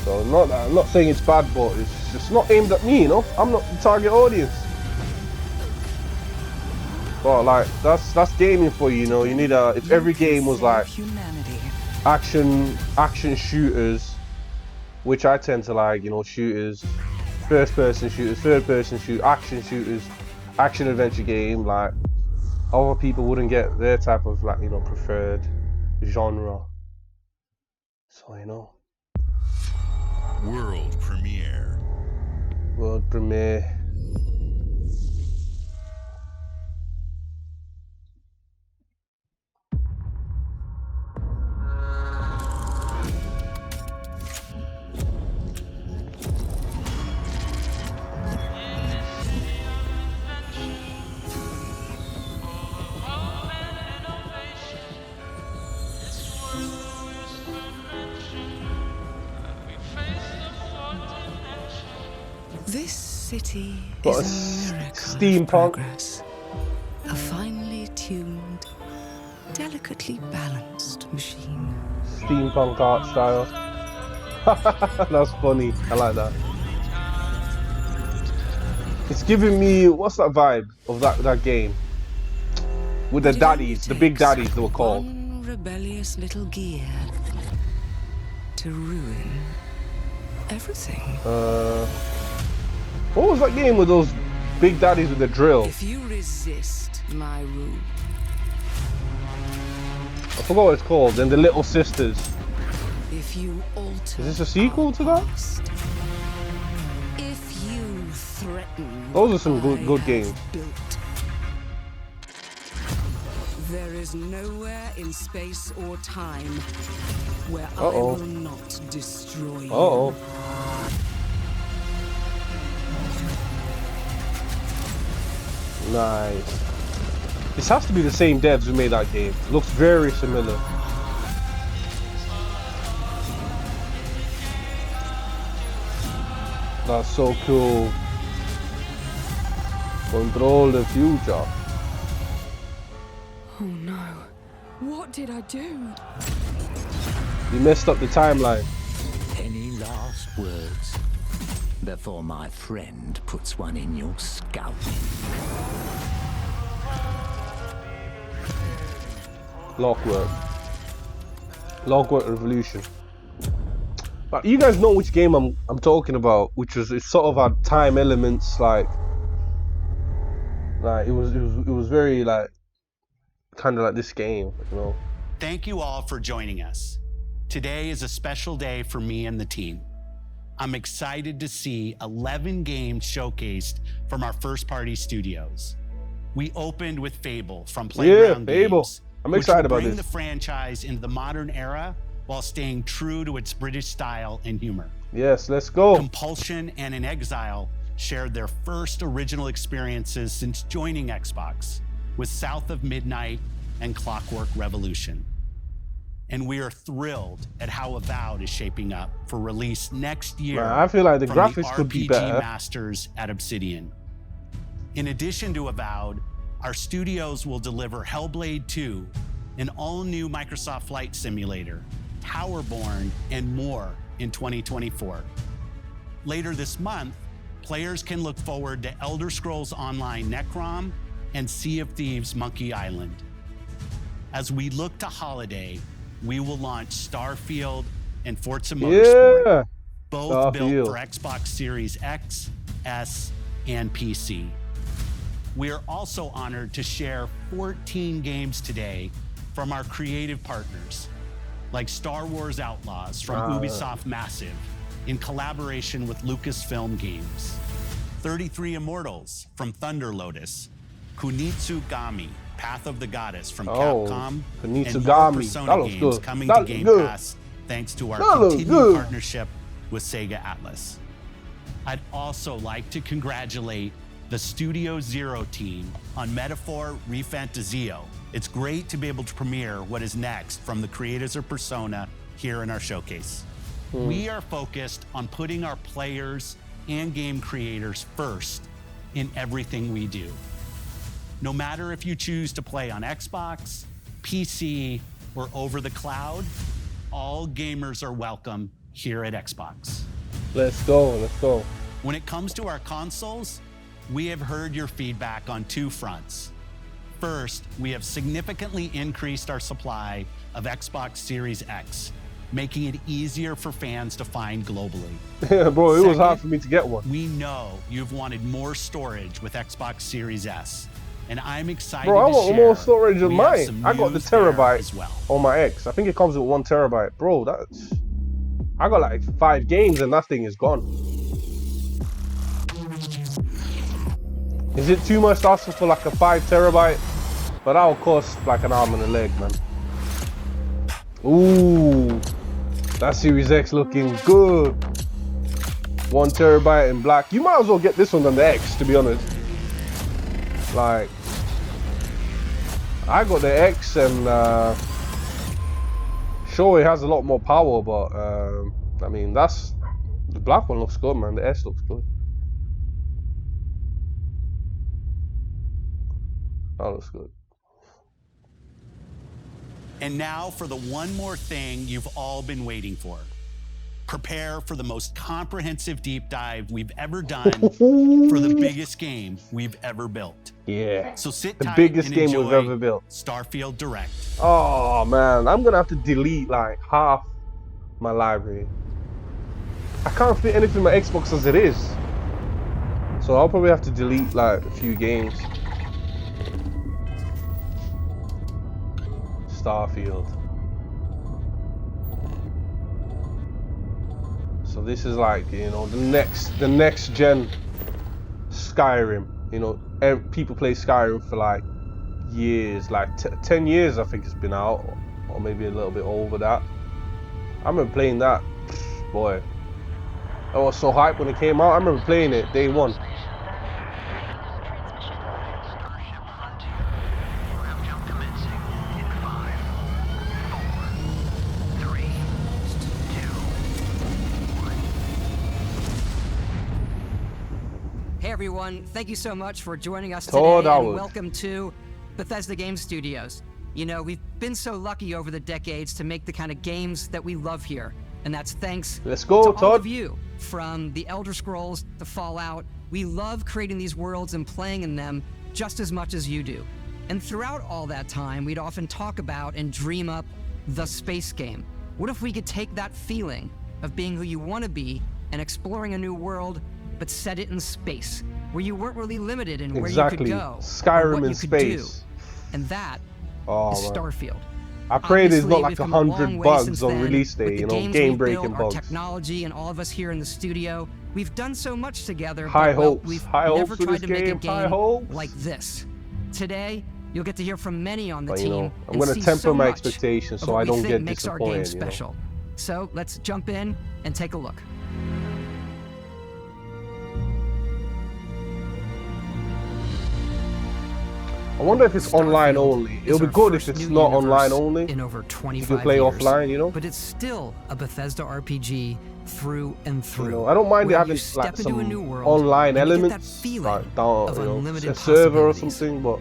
I'm not saying it's bad, but it's just not aimed at me. You know, I'm not the target audience. But like that's gaming for you, you know. You need if every game was like action shooters, which I tend to like, you know, shooters, first person shooters, third person action shooters, action adventure game, like other people wouldn't get their type of like, you know, preferred genre. So you know. World premiere. World premiere. This city What is a miracle steampunk. of progress. A finely tuned, delicately balanced machine. Steampunk art style. That's funny. I like that. It's giving me, what's that vibe of that game? With the daddies, the big daddies they were called. One rebellious little gear to ruin everything. What was that game with those big daddies with the drill? If you resist my rule, I forgot what it's called. And the Little Sisters. if you alter Is this a sequel to that? if you threaten Those are some good games. built, there is nowhere in space or time where I will not destroy you. Nice. This has to be the same devs who made that game. Looks very similar. That's so cool. Control the future. Oh no. What did I do? You messed up the timeline. Any last words before my friend puts one in your scalp? Lockwork. Lockwork Revolution. But you guys know which game I'm talking about, which was, it sort of had time elements, like it was very like kind of like this game, you know. Thank you all for joining us. Today is a special day for me and the team. I'm excited to see 11 games showcased from our first-party studios. We opened with Fable from Playground Fable. Games, I'm excited about which will bring this. the franchise into the modern era while staying true to its British style and humor. Yes, let's go. Compulsion and In Exile shared their first original experiences since joining Xbox with South of Midnight and Clockwork Revolution. And we are thrilled at how Avowed is shaping up for release next year. Man, I feel like the from graphics could be RPG better. Masters at Obsidian. In addition to Avowed, our studios will deliver Hellblade 2, an all-new Microsoft Flight Simulator, Towerborn, and more in 2024. Later this month, players can look forward to Elder Scrolls Online Necrom and Sea of Thieves Monkey Island. As we look to holiday, we will launch Starfield and Forza Motorsport, both built for Xbox Series X, S, and PC. We are also honored to share 14 games today from our creative partners, like Star Wars Outlaws from Ubisoft Massive in collaboration with Lucasfilm Games, 33 Immortals from Thunder Lotus, Kunitsu Gami, Path of the Goddess from Capcom, and more Persona games coming to Game Pass thanks to our continued partnership with Sega Atlas. I'd also like to congratulate the Studio Zero team on Metaphor Refantazio. It's great to be able to premiere what is next from the creators of Persona here in our showcase. We are focused on putting our players and game creators first in everything we do. No matter if you choose to play on Xbox, PC, or over the cloud, all gamers are welcome here at Xbox. Let's go, let's go. When it comes to our consoles, we have heard your feedback on two fronts. First, we have significantly increased our supply of Xbox Series X, making it easier for fans to find globally. Yeah, bro, it was hard for me to get one. We know you've wanted more storage with Xbox Series S, and I'm excited Bro, I to want share more storage than we have mine. some I got the news there terabyte as well. on my X. I think it comes with 1 terabyte. Bro, that's... I got like 5 games and that thing is gone. Is it too much to ask for like a 5 terabyte? But that'll cost like an arm and a leg, man. Ooh, that Series X looking good. 1 terabyte in black. You might as well get this one than the X, to be honest. Like, I got the X and sure it has a lot more power, but I mean, that's the black one looks good, man. The S looks good. That looks good. And now for the one more thing you've all been waiting for. Prepare for the most comprehensive deep dive we've ever done for the biggest game we've ever built. Yeah. So sit the tight biggest and game enjoy we've ever built. Starfield Direct. Oh man, I'm gonna have to delete like half my library. I can't fit anything in my Xbox as it is. So I'll probably have to delete like a few games. Starfield. So this is like, you know, the next gen Skyrim. You know, people play Skyrim for like years, like 10 years I think it's been out, or maybe a little bit over that. I remember playing that, boy. I was so hyped when it came out. I remember playing it day one. Hey everyone, thank you so much for joining us today, and welcome to Bethesda Game Studios. You know, we've been so lucky over the decades to make the kind of games that we love here, and that's thanks to all of you. From the Elder Scrolls to Fallout, we love creating these worlds and playing in them just as much as you do. And throughout all that time, we'd often talk about and dream up the space game. What if we could take that feeling of being who you want to be and exploring a new world, but set it in space, where you weren't really limited in where you could go, Skyrim what in you could space. Do. And that is man. Starfield. I pray there's not like Obviously, we've come a 100 long way bugs since on then. release day, With the you know, games game we've breaking built, bugs. Our technology and all of us here in the studio, we've done so much together. High but, well, hopes. we've High never hopes for tried this to make a game. High game hopes. like this. Today, you'll get to hear from many on the But, team. you know, I'm and gonna see temper so my much expectations of so what I we don't think get makes our game disappointed. You know? special. So let's jump in and take a look. I wonder if it's online only. It'll be good if it's not online only. In over 25 you can play years, offline, you know. But it's still a Bethesda RPG through and through. You know, I don't mind it having like some online elements, like down, you know, a server or something. But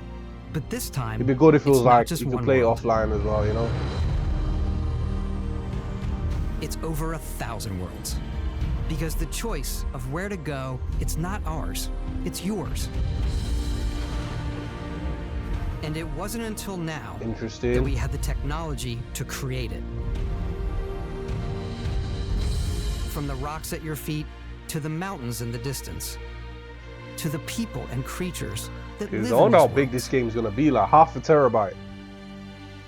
this time, it'd be good if it was like you could play it world. offline as well, you know. It's over 1,000 worlds. Because the choice of where to go, it's not ours, it's yours. And it wasn't until now that we had the technology to create it. From the rocks at your feet, to the mountains in the distance, to the people and creatures that live in I wonder how these big worlds. this game's gonna be, like half a terabyte.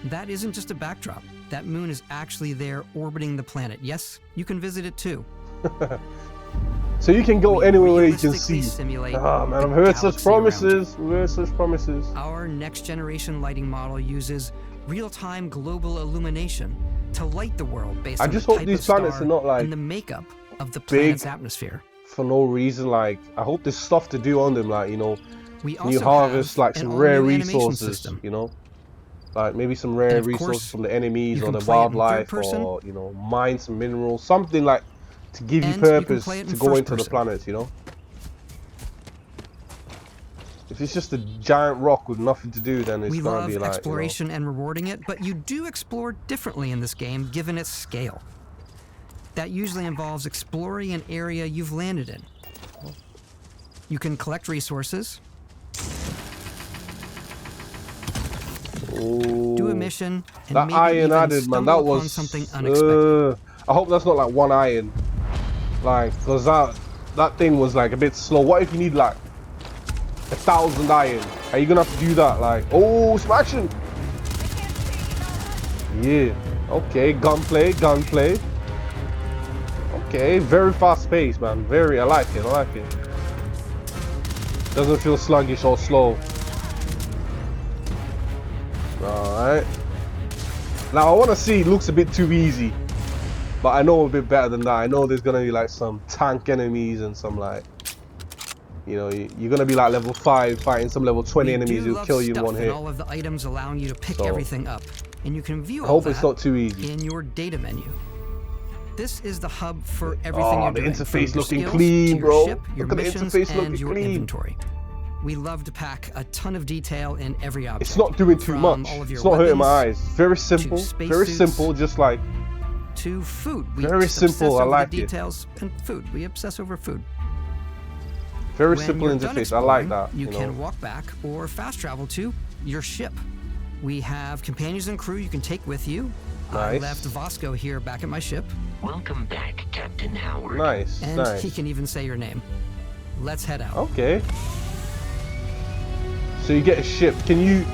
That isn't just a backdrop. That moon is actually there orbiting the planet. Yes, you can visit it too. So you can go anywhere you can realistically see. simulate Ah man, the I've heard such galaxy around promises. I've heard such promises. Our next generation lighting model uses real-time global illumination to light the world based I on just the hope type these of planets star are not like and the makeup of the big planet's atmosphere. for no reason. Like I hope there's stuff to do on them. Like you know, We can you also harvest have like an some all-new rare animation resources. system. You know, like maybe some rare And of resources course, from the enemies you or can the play it in third wildlife, person, or you know, mine some minerals, something like to give you and you can purpose play it in to go first into the person. planets. You know. If it's just a giant rock with nothing to do, then it's We gonna love be like exploration and rewarding it, but you do explore differently in this game given its scale. That usually involves exploring an area you've landed in. You can collect resources, do a mission, and that maybe iron even added, man, that stumble upon was something unexpected. I hope that's not like one iron, like, cause that thing was like a bit slow. What if you need like 1,000 iron? Are you gonna have to do that? Like, oh, smashing! Yeah. Okay, gunplay. Okay, very fast pace, man. Very, I like it. Doesn't feel sluggish or slow. Alright. Now I want to see, it looks a bit too easy. But I know a bit better than that. I know there's going to be like some tank enemies and some like, you know, you're going to be like level 5 fighting some level 20 enemies who'll kill you in one hit. All of the items allowing you to pick everything up. And you can view I all hope it's that not too easy. in your data menu. This is the hub for everything you're the doing. interface from your looking skills clean, to your bro. ship, your Look at the missions, interface and looking your clean. inventory. We love to pack a ton of detail in every object. It's not doing too much. All of your It's not hurting my weapons eyes. Very simple. Very simple, just like to food. We very just simple. obsess I over like the it. details and food. We obsess over food. Very When simple you're done interface. I like exploring, that. You know. can walk back or fast travel to your ship. We have companions and crew you can take with you. I Nice. left Vasco here back at my ship. Welcome back, Captain Howard. Nice. And nice. he can even say your name. Let's head out. Okay. So you get a ship. Can you?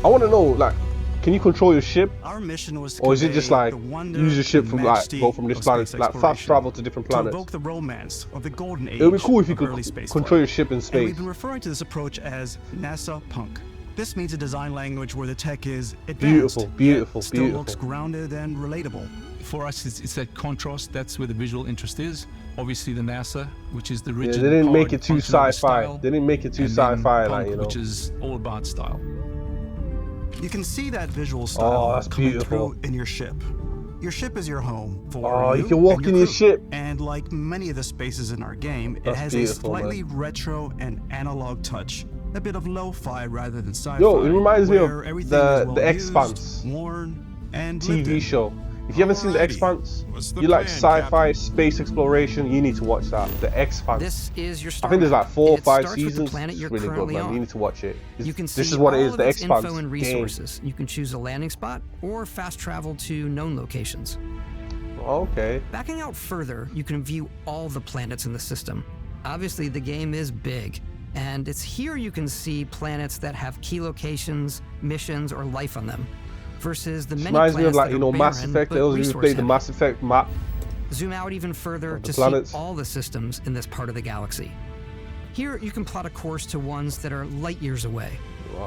I want to know, like, can you control your ship? Our mission was to Or is it just convey like the wonder use your ship and from like majesty go from this of planet, space like fast exploration, travel to different to planets? evoke the romance of the golden age. It would be cool if you of could early space control your flight. ship in And space. we've been referring to this approach as NASA Punk. This means a design language where the tech is advanced, Beautiful. still looks grounded and relatable. For us, it's that contrast. That's where the visual interest is. Obviously, the NASA, which is the Yeah, rigid. they didn't make hard it too function of the sci-fi. style, They didn't make it too and then sci-fi, like, Punk, you know. which is all about style. You can see that visual style that's coming beautiful. through in your ship. Your ship is your home for you can walk in your ship. And like many of the spaces in our game, it has a slightly retro and analog touch. A bit of lo-fi rather than sci-fi. Yo, it reminds me of the Expanse worn, and TV show. If you haven't seen the Expanse, you like sci-fi, space exploration, you need to watch that. The Expanse. This is your I think there's like 4 or 5 seasons. seasons. It's really good, man. You need to watch it. You can see this is what it is, the Expanse info and resources. You can choose a landing spot or fast travel to known locations. Okay. Backing out further, you can view all the planets in the system. Obviously, the game is big, and it's here you can see planets that have key locations, missions, or life on them, versus the many planets reminds me of, like, that are Mass barren, Effect. but Those of you who played the resource-heavy. Mass Effect map. Zoom out even further to planets. see all the systems in this part of the galaxy. Here, you can plot a course to ones that are light years away.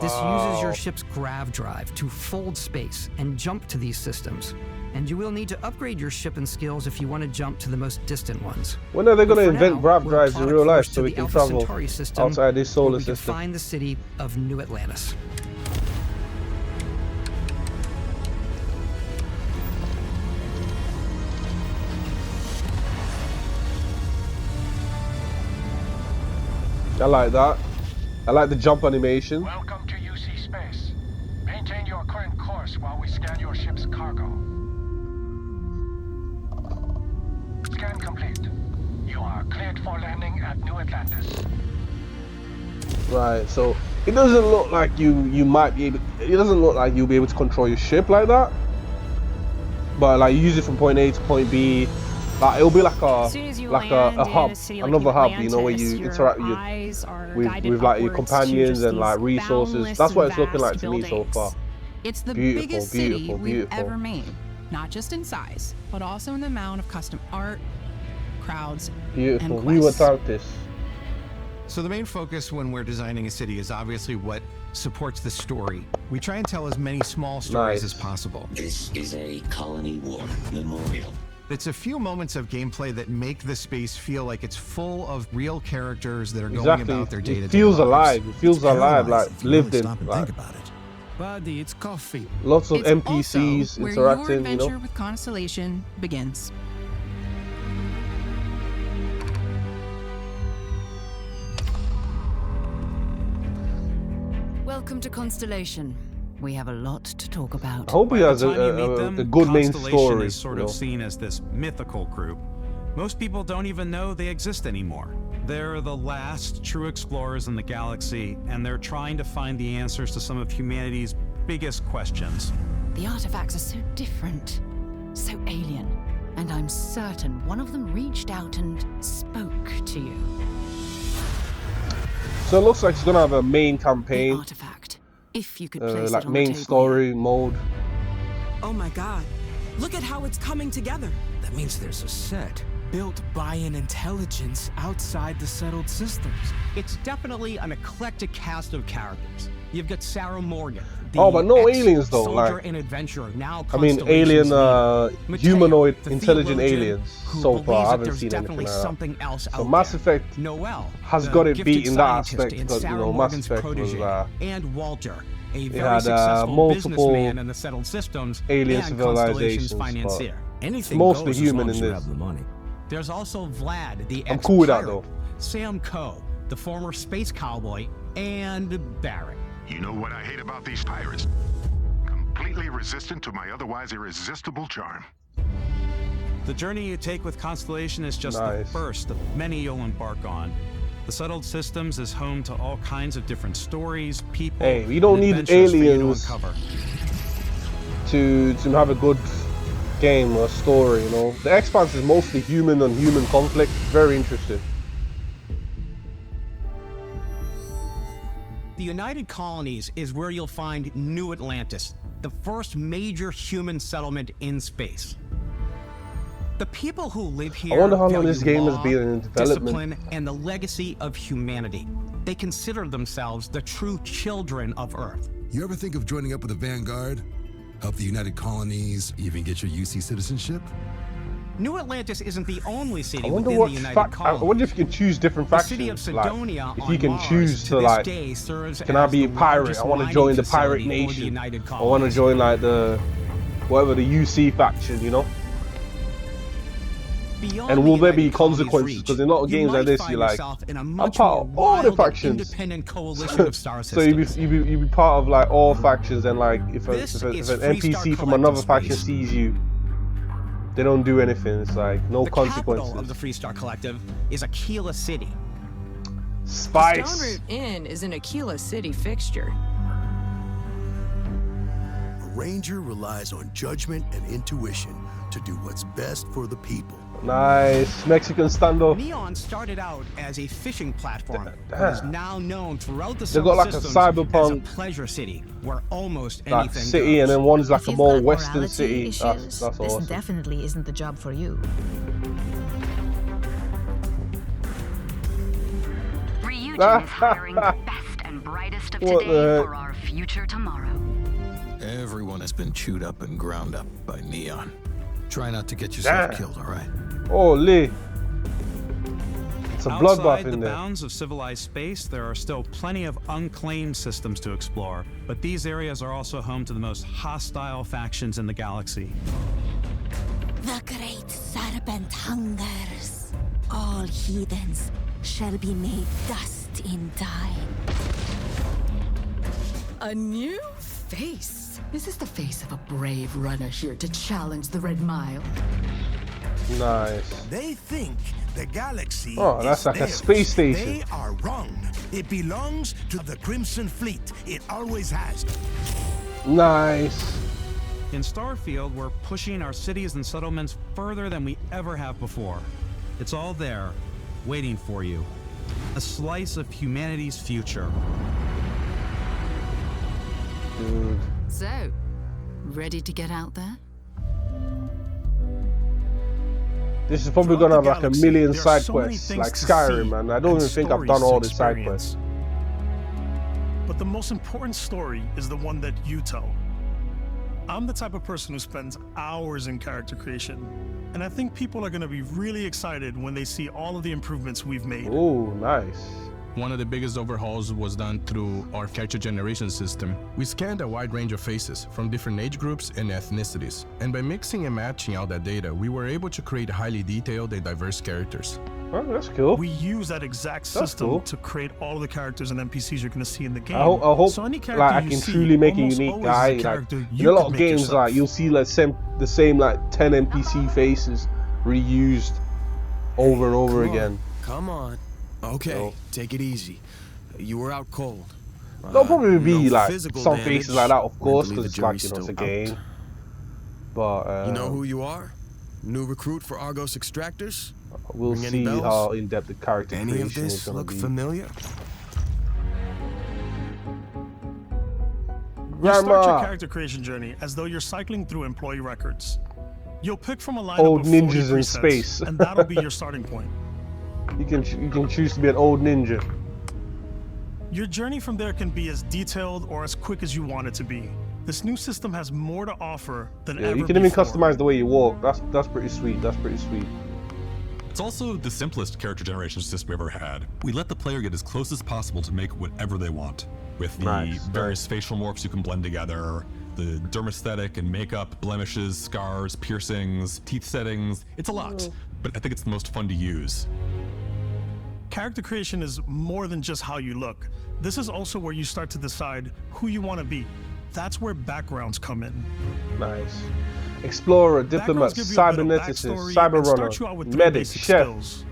This uses your ship's grav drive to fold space and jump to these systems. And you will need to upgrade your ship and skills if you want to jump to the most distant ones. When are they going to But for invent now, grav we'll drives in plot a real life course so to we the can Alpha travel Centauri system, outside this where solar we can system? find the city of New Atlantis. I like that. I like the jump animation. Welcome to UC Space. Maintain your current course while we scan your ship's cargo. Scan complete. You are cleared for landing at New Atlantis. Right, so it doesn't look like you might be able. It doesn't look like you'll be able to control your ship like that. But like you use it from point A to point B. Like it'll be like a hub, another hub, you know, where you interact with like your companions and like resources. That's what it's looking like to me so far. It's the biggest city we've ever made, not just in size, but also in the amount of custom art, crowds, Beautiful. and We were quests. Atlantis. So the main focus when we're designing a city is obviously what supports the story. We try and tell as many small stories as possible. This is a Colony War memorial. It's a few moments of gameplay that make the space feel like it's full of real characters that are going Exactly. about their day-to-day It feels lives. alive. It feels alive, like lived in. Like, Buddy, it's coffee. lots of It's NPCs also where interacting, your you adventure know. with Constellation begins. Welcome to Constellation. We have a lot to talk about. I hope he has a good main Constellation story. is sort of seen as this mythical group. Most people don't even know they exist anymore. They're the last true explorers in the galaxy, and they're trying to find the answers to some of humanity's biggest questions. The artifacts are so different, so alien, and I'm certain one of them reached out and spoke to you. So it looks like it's gonna have a main campaign. Artifact. If you could place Like it on the main table. story mode. Oh my god. Look at how it's coming together. That means there's a set built by an intelligence outside the settled systems. It's definitely an eclectic cast of characters. You've got Sarah Morgan. Oh, but no aliens though. Soldier Like, and adventurer, now I mean, alien, humanoid, intelligent aliens. So far, I haven't seen anything like that. Something else So out Mass there. Effect Noel, has the got it gifted beat in that scientist aspect and because, you Sarah know, Mass Morgan's Effect was protege, and Walter, a it very had successful multiple businessman in the settled systems alien and Constellation's civilizations, financier. but mostly human in this. There's also Vlad, the I'm cool with that, ex-pirate, though. Sam Coe, the former space cowboy, and Barrett. You know what I hate about these pirates? Completely resistant to my otherwise irresistible charm. The journey you take with Constellation is just the first of many you'll embark on. The settled systems is home to all kinds of different stories, people, Hey, you don't and need adventures for you to aliens uncover. to have a good game or story, you know. The Expanse is mostly human on human conflict. Very interesting. The United Colonies is where you'll find New Atlantis, the first major human settlement in space. The people who live here I wonder how long value this game has law, been in development. discipline, and the legacy of humanity. They consider themselves the true children of Earth. You ever think of joining up with the Vanguard? Help the United Colonies, even get your UC citizenship? New Atlantis isn't the only city I wonder within what the United I Colonies. wonder if you can choose different The factions. city of Like, Sidonia if on you can Mars choose to to this like, day serves can I as be a the pirate? largest I want to mining join the facility pirate for the nation. United I want to join like the whatever the UC faction, you know. And will there be consequences? Because in a lot of games like this, you're like, I'm part of all the factions. So you be part of like all factions, and like if an NPC from another faction sees you, they don't do anything. It's like no consequences. The capital of the Freestar Collective is Aquila City. Spice. The Stone Root Inn is an Aquila City fixture. A ranger relies on judgment and intuition to do what's best for the people. Nice Mexican standoff. Neon started out as a fishing platform, but is now known throughout the They got like a cyberpunk as a pleasure city where almost like anything city, goes. and then one's like a more western morality city. Issues, That's this awesome. definitely isn't the job for you. Ryujin is hiring the best and brightest of today for our future tomorrow. Everyone has been chewed up and ground up by Neon. Try not to get yourself killed, all right? Holy. It's a bloodbath Outside the in there. bounds of civilized space, there are still plenty of unclaimed systems to explore, but these areas are also home to the most hostile factions in the galaxy. The great serpent hungers. All heathens shall be made dust in time. A new face. Is this the face of a brave runner here to challenge the Red Mile? Nice. They think the galaxy that's is like a theirs. space station. They are wrong. It belongs to the Crimson Fleet. It always has. Nice. In Starfield, we're pushing our cities and settlements further than we ever have before. It's all there, waiting for you. A slice of humanity's future. Dude. So, ready to get out there? This is probably gonna have like a million side quests, like Skyrim, man. I don't even think I've done all the side quests. But the most important story is the one that you tell. I'm the type of person who spends hours in character creation, and I think people are gonna be really excited when they see all of the improvements we've made. Oh, nice. One of the biggest overhauls was done through our character generation system. We scanned a wide range of faces from different age groups and ethnicities. And by mixing and matching all that data, we were able to create highly detailed and diverse characters. Oh, that's cool. We use that exact system to create all of the characters and NPCs you're going to see in the game. I hope so any character like I you can see truly make a almost unique always guy. is a Like, character in you a lot could of make games, yourself. like you'll see like the same like 10 NPC faces reused over and over again. Come on. Okay, take it easy. You were out cold. There'll probably be no like physical some damage. faces like that, of course, Mentally, because the it's like, jury's it's a still out. game. But You know who you are? New recruit for Argos Extractors? we'll Ring any see bells? how in-depth the character Any of creation is this gonna look be. familiar? You start your Grandma. character creation journey as though you're cycling through employee records. You'll pick from a lineup Old of 40 ninjas in presets, space. and that'll be your starting point. You can choose to be an old ninja. Your journey from there can be as detailed or as quick as you want it to be. This new system has more to offer than Yeah, ever you can even before. customize the way you walk. That's pretty sweet. That's pretty sweet. It's also the simplest character generation system we ever had. We let the player get as close as possible to make whatever they want. With the various facial morphs you can blend together, the dermesthetic and makeup, blemishes, scars, piercings, teeth settings. It's a lot, but I think it's the most fun to use. Character creation is more than just how you look. This is also where you start to decide who you want to be. That's where backgrounds come in. Nice. Explorer, diplomat, Backgrounds give you a bit of cyberneticist, backstory and start you out cyberrunner, with three medic, basic chef. skills.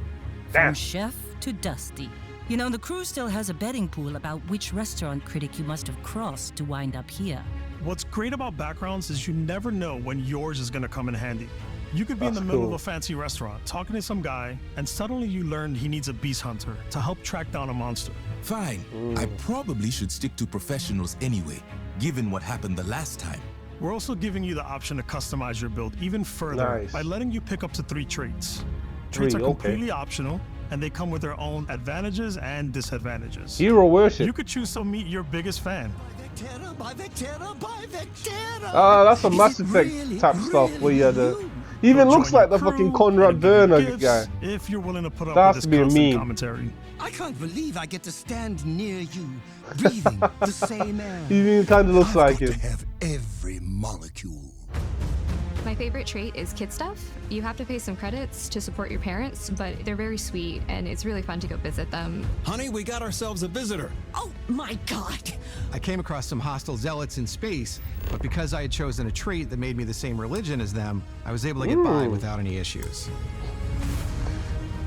From chef to Dusty. You know, the crew still has a betting pool about which restaurant critic you must have crossed to wind up here. What's great about backgrounds is you never know when yours is going to come in handy. You could be in the middle of a fancy restaurant talking to some guy, and suddenly you learn he needs a beast hunter to help track down a monster. Fine. I probably should stick to professionals anyway, given what happened the last time. We're also giving you the option to customize your build even further by letting you pick up to 3 traits. Traits are completely optional, and they come with their own advantages and disadvantages. Hero worship. You could choose to meet your biggest fan. That's a Mass Effect type stuff where you had the... Even looks like the fucking Conrad Werner guy. If you're willing to put up That with has this to be a constant meme. commentary. I can't believe I get to stand near you, breathing the same air. He even kind of looks like him. Have every molecule. My favorite trait is kid stuff. You have to pay some credits to support your parents, but they're very sweet, and it's really fun to go visit them. Honey, we got ourselves a visitor. Oh my god! I came across some hostile zealots in space, but because I had chosen a trait that made me the same religion as them, I was able to get by without any issues.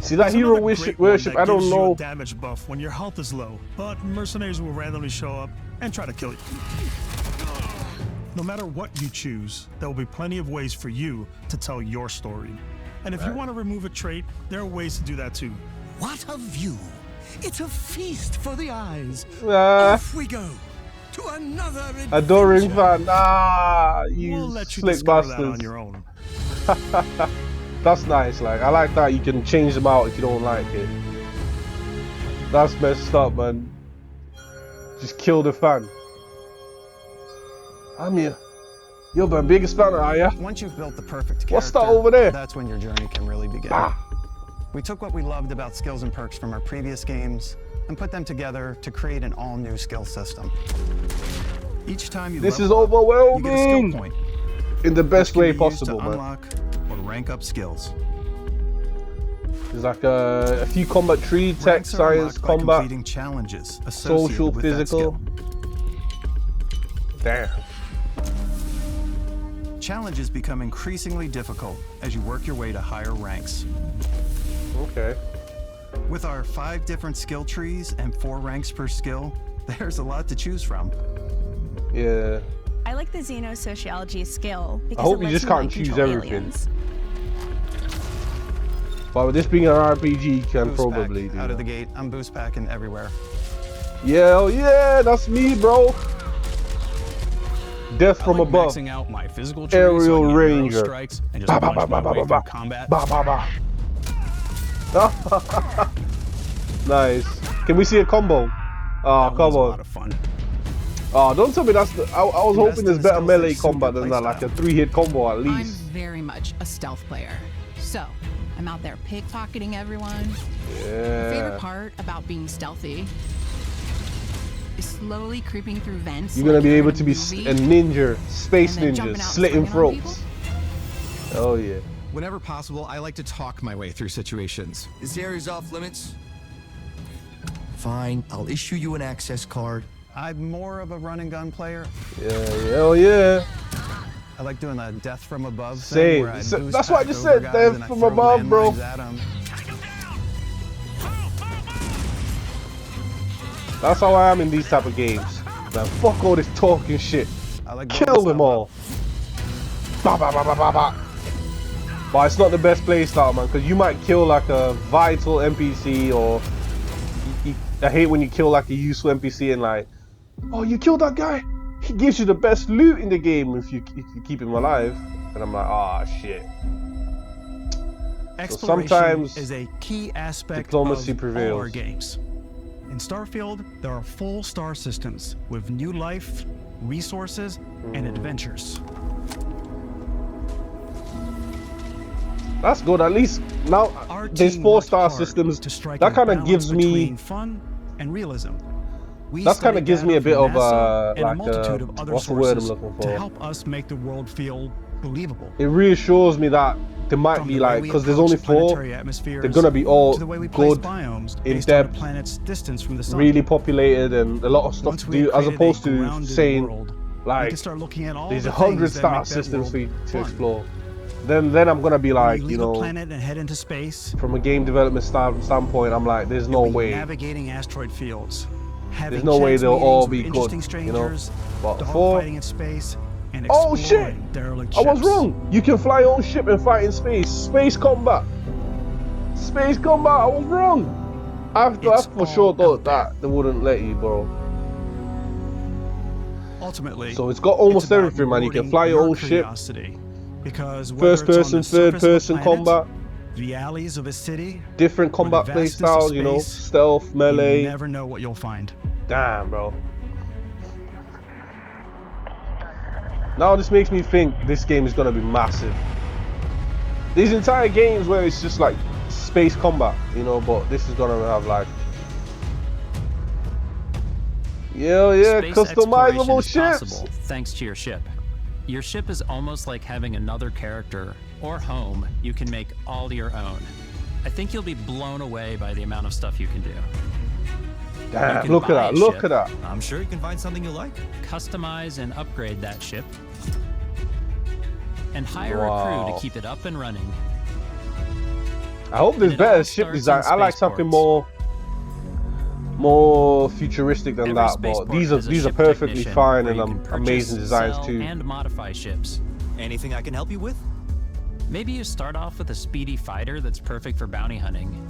See that hero worship, I don't know. You a damage buff when your health is low, but mercenaries will randomly show up and try to kill you. No matter what you choose, there will be plenty of ways for you to tell your story. And if you want to remove a trait, there are ways to do that too. What a view! It's a feast for the eyes. Off we go to another adventure. Adoring fan. Nah, you we'll let you slick discover bastards. that on your own. That's nice. Like, I like that you can change them out if you don't like it. That's messed up, man. Just kill the fan. I'm here. You're my biggest fan, are ya? Once you've built the perfect character, what's that over there? That's when your journey can really begin. We took what we loved about skills and perks from our previous games and put them together to create an all-new skill system. Each time you this is level overwhelming. Up, you get a skill point. In the best way possible, to man. Unlock or rank up skills. There's like a few combat tree, tech, science, combat, completing challenges social, with physical. Damn. Challenges become increasingly difficult as you work your way to higher ranks. Okay. With our 5 different skill trees and 4 ranks per skill, there's a lot to choose from. Yeah. I like the xenosociology skill because I hope it you lets just can't mind choose control everything. aliens. But with this being an RPG, you can Boost probably pack do out of that. the gate. I'm boost packing everywhere. Yeah, oh yeah, that's me, bro. Death from above. Maxing out my physical trees, Aerial so I can ranger. strikes and just punch my way through combat. Nice. Can we see a combo? Oh, come on. A lot of fun. Oh, don't tell me that's the. I was hoping there's better melee combat than that, like a 3-hit combo at I'm least. very much a stealth player. So, I'm out there pickpocketing everyone. Yeah. My favorite part about being stealthy is slowly creeping through vents. You're gonna like be you're able in to be movie, a ninja, space and then jumping ninja, out and slitting swinging on throats. Oh yeah. Whenever possible, I like to talk my way through situations. This area's off limits. Fine, I'll issue you an access card. I'm more of a run and gun player. Yeah, hell yeah. I like doing the death from above thing. Same. Where I boost That's what I pack just over said. guys Death and I from throw above, bro. landmines at 'em. That's how I am in these type of games. Man, fuck all this talking shit. I like Kill them all. Ba ba ba ba ba ba. But it's not the best playstyle, man, because you might kill like a vital NPC, or I hate when you kill like a useful NPC and like, oh, you killed that guy. He gives you the best loot in the game if you keep him alive. And I'm like, ah, shit. So sometimes is a key aspect diplomacy of prevails. all our games. In Starfield, there are full star systems with new life, resources, and adventures. That's good. At least now there's 4-star systems. That kind of gives me fun and realism. That kind of gives me a bit of like what's the word I'm looking to for? help us make the world feel believable. It reassures me that there might be like, because there's only 4, they're gonna be all good, in depth, really populated, and a lot of stuff to do, as opposed to saying like there's 100-star systems for you to explore. Then I'm gonna be like, you know, planet and head into space. From a game development standpoint, I'm like, there's no way. Navigating asteroid fields. There's no way they'll all be good, you know. But for fighting in space and oh shit! I was wrong. You can fly your own ship and fight in space. Space combat. Space combat. I was wrong. I for sure thought that they wouldn't let you, bro. Ultimately, so it's got almost everything, man. You can fly your own ship. Because first person, third person combat. The alleys of a city. Different combat play styles, you know, stealth, melee. You never know what you'll find. Damn, bro. Now this makes me think this game is gonna be massive. These entire games where it's just like space combat, you know, but this is gonna have like, yeah, Space customizable ships. possible thanks to your ship. Your ship is almost like having another character or home you can make all your own. I think you'll be blown away by the amount of stuff you can do. Damn, look at that, look at that. I'm sure you can find something you like. Customize and upgrade that ship. And hire a crew to keep it up and running. I hope there's better ship design. I like something more futuristic than that, but these are perfectly fine and amazing designs too. And modify ships. Anything I can help you with? Maybe you start off with a speedy fighter that's perfect for bounty hunting.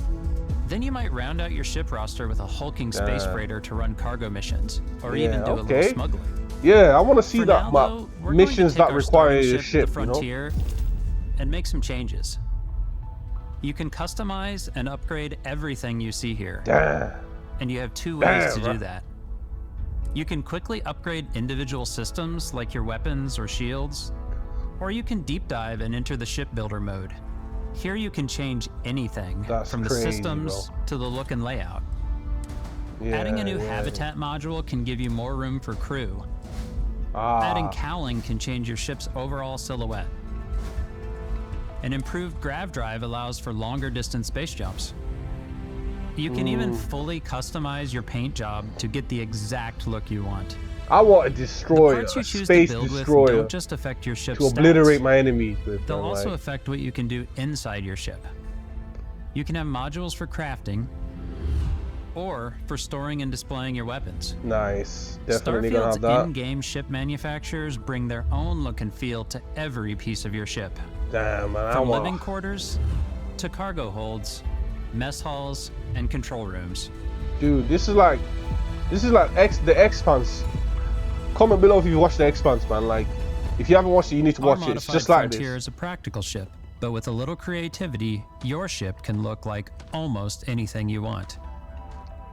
Then you might round out your ship roster with a hulking space freighter to run cargo missions, or even do a little smuggling. Yeah, I want to see For that now, though, we're missions going that to take our require starting your to ship, the you know? frontier and make some changes. You can customize and upgrade everything you see here. Damn. And you have two ways to Damn, do that. You can quickly upgrade individual systems like your weapons or shields, or you can deep dive and enter the shipbuilder mode. Here you can change anything from the crazy, systems to the look and layout. Yeah, Adding a new habitat module can give you more room for crew. Adding cowling can change your ship's overall silhouette. An improved grav drive allows for longer distance space jumps. You can even fully customize your paint job to get the exact look you want. I want a destroyer, The parts you a choose space to build destroyer, with don't just affect your ship's to obliterate stats. my enemies with. They'll man, also like. affect what you can do inside your ship. You can have modules for crafting, or for storing and displaying your weapons. Nice, definitely gonna Starfield's have that. in-game ship manufacturers bring their own look and feel to every piece of your ship. Damn, man, I From want. living quarters to cargo holds, mess halls, and control rooms. Dude, this is like the Expanse. Comment below if you've watched the Expanse, man. Like, if you haven't watched it, you need to watch it. It's just like Frontier this. is a practical ship, but with a little creativity, your ship can look like almost anything you want.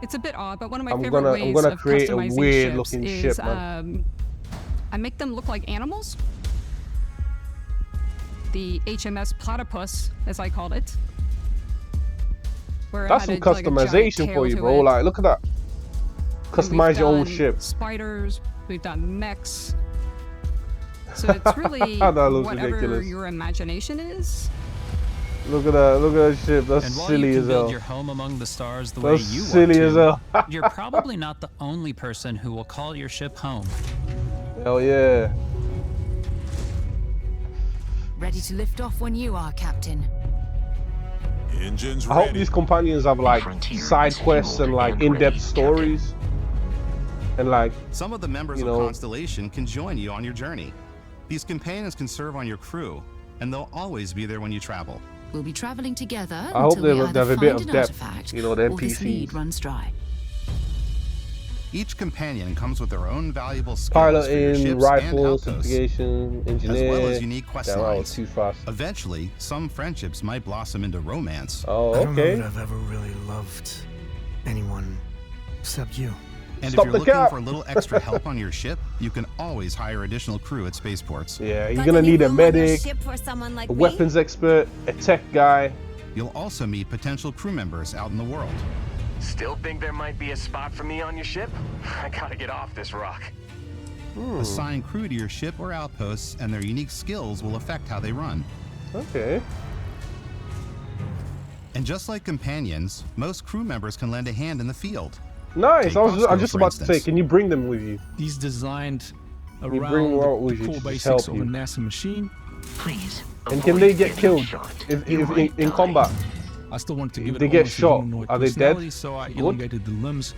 It's a bit odd, but one of my I'm favorite ways gonna of create a customizing weird ships looking is ship, man. I make them look like animals. The HMS Platypus, as I called it. Where That's some customization for you, bro. Like, look at that. Customize your own ship. Spiders. We've done mechs. So it's really That looks whatever ridiculous. your imagination is. Look at that. Look at that ship. That's And while silly you can as build hell. your home among the stars the way That's you want silly to, as hell. you're probably not the only person who will call your ship home. Hell yeah. Ready to lift off when you are, Captain. Engines I hope these companions have like side quests and like in-depth stories. And like, some of the members of Constellation can join you on your journey. These companions can serve on your crew, and they'll always be there when you travel. We'll be traveling together I hope until they we have either a bit find of an depth, artifact you know, the or this lead NPCs. runs dry. Each companion comes with their own valuable skills for your Piloting, ships rifle, and outposts, certification, engineer. as well as unique quest Damn, that was lines. too fast. Eventually, some friendships might blossom into romance. Oh, I don't know okay. that I've ever really loved anyone except you. And Stop if the you're looking cap. for a little extra help on your ship, you can always hire additional crew at spaceports. Yeah, you're gonna need a medic, a weapons expert, a tech guy. You'll also meet potential crew members out in the world. Still think there might be a spot for me on your ship? I gotta get off this rock. Assign crew to your ship or outposts, and their unique skills will affect how they run. Okay. And just like companions, most crew members can lend a hand in the field. Nice. Take I was Bosco, just for about to say, instance. can you bring them with you? He's designed Can you around bring them out the with you core to just basics help of a you? NASA machine. Please. And can they get killed if in combat? I still want to give If it they get almost a shot, humanoid are they dead? personality, so I Good. elongated the limbs.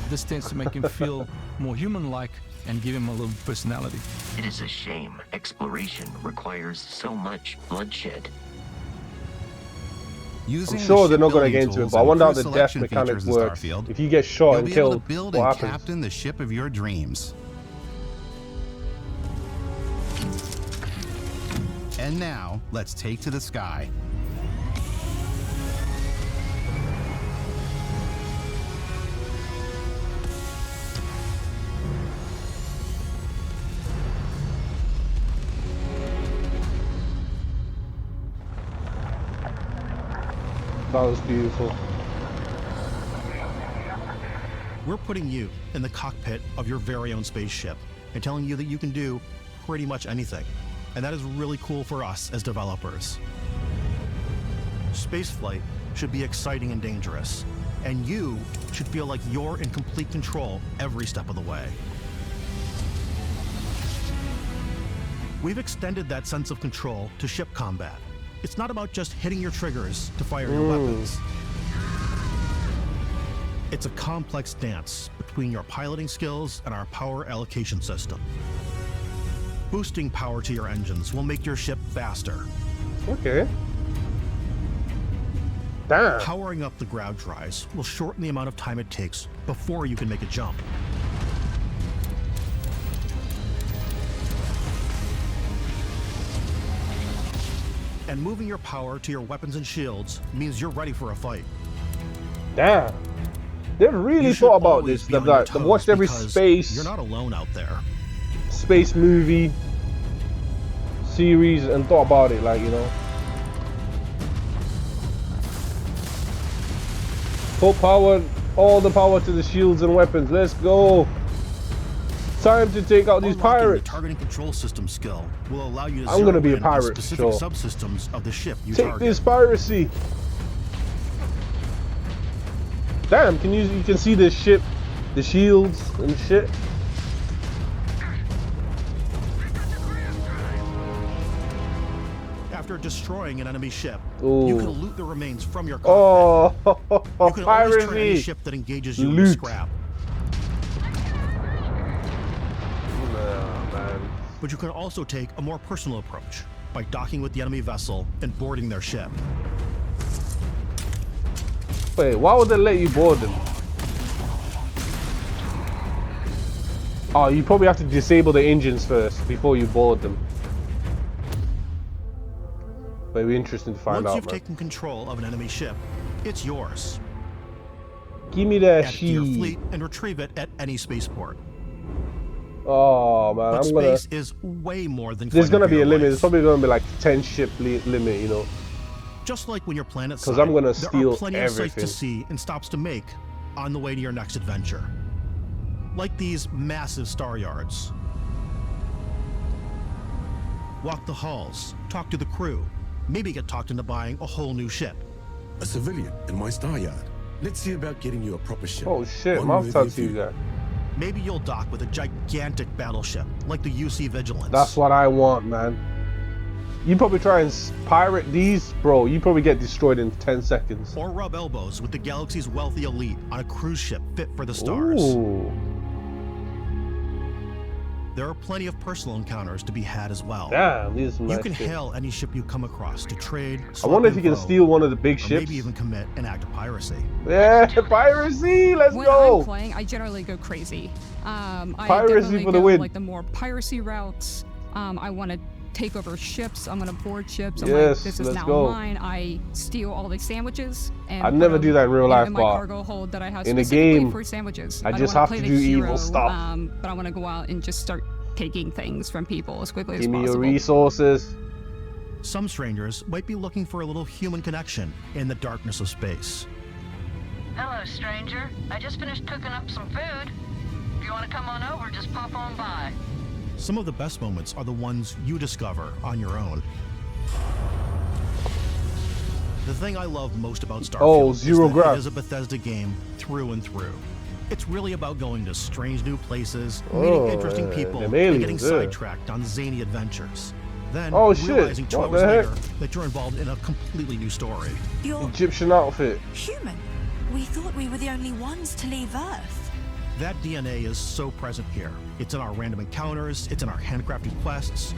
This tends to make him feel more human-like and give him a little personality. It is a shame exploration requires so much bloodshed. Using I'm sure the they're not going to shipbuilding get into it, tools but I and wonder how crew the death selection mechanic features in works. Starfield, If you get shot you'll and be able killed, to build what and happens? captain the ship of your dreams. And now, let's take to the sky. That was beautiful. We're putting you in the cockpit of your very own spaceship and telling you that you can do pretty much anything. And that is really cool for us as developers. Spaceflight should be exciting and dangerous, and you should feel like you're in complete control every step of the way. We've extended that sense of control to ship combat. It's not about just hitting your triggers to fire your weapons. It's a complex dance between your piloting skills and our power allocation system. Boosting power to your engines will make your ship faster. Okay. Damn. Powering up the grav drives will shorten the amount of time it takes before you can make a jump. And moving your power to your weapons and shields means you're ready for a fight. Damn. They've really thought about this. They've watched every space. You're not alone out there. Space movie series and thought about it, like, you know. Full power, all the power to the shields and weapons. Let's go. Time to take out these pirates. The targeting control system skill will allow you to I'm gonna be a pirate, specific subsystems of the ship you take target. this piracy. Damn, you can see the ship, the shields and shit. After destroying an enemy ship, Ooh. you can loot the remains from your cockpit. Oh, you can always turn any piracy. ship that engages you Loot. into scrap. But you can also take a more personal approach by docking with the enemy vessel and boarding their ship. Wait, why would they let you board them? Oh, you probably have to disable the engines first before you board them. But it'd be interesting to find out. Once you've bro. taken control of an enemy ship, it's yours. Give me that Add it to your shit. fleet and retrieve it at any spaceport. Oh man, But I'm gonna. space is way more than. There's gonna be a limit. life. There's probably gonna be like 10 ship limit, you know. Just like when your planet's 'Cause I'm gonna steal there are plenty of sights everything. to see and stops to make on the way to your next adventure. Like these massive star yards. Walk the halls, talk to the crew, maybe get talked into buying a whole new ship. A civilian in my star yard. Let's see about getting you a proper ship. Oh shit, One mouth with tattoo your guy. Maybe you'll dock with a gigantic battleship like the UC Vigilance. That's what I want, man. You probably try and pirate these, bro. You probably get destroyed in 10 seconds. Or rub elbows with the galaxy's wealthy elite on a cruise ship fit for the stars. Ooh. There are plenty of personal encounters to be had as well. Damn, these are You nice can shit. hail any ship you come across to trade. I swap wonder if you can info, steal one of the big or ships. maybe even commit an act of piracy. Yeah, piracy. Let's when go. I'm playing, I generally go crazy. I Piracy definitely for the go win. like the more piracy routes. I want to take over ships. I'm gonna board ships. I'm Yes, like, this is let's now go. mine. I steal all the sandwiches and I'd put never them, do that in real life, in my but cargo hold that I have in a specifically game, for sandwiches. I don't just wanna have play to the do evil hero, stuff. But I want to go out and just start taking things from people as quickly as Give me possible. your resources. Some strangers might be looking for a little human connection in the darkness of space. Hello, stranger. I just finished cooking up some food. If you want to come on over, just pop on by. Some of the best moments are the ones you discover on your own. The thing I love most about Starfield zero is that grab. it is a Bethesda game through and through. It's really about going to strange new places, Oh, meeting interesting people, them and getting aliens, yeah. sidetracked on zany adventures. Then Oh, shit. realizing 2 What hours the heck? later that you're involved in a completely new story. You're Egyptian outfit. human. We thought we were the only ones to leave Earth. That DNA is so present here. It's in our random encounters, it's in our handcrafted quests,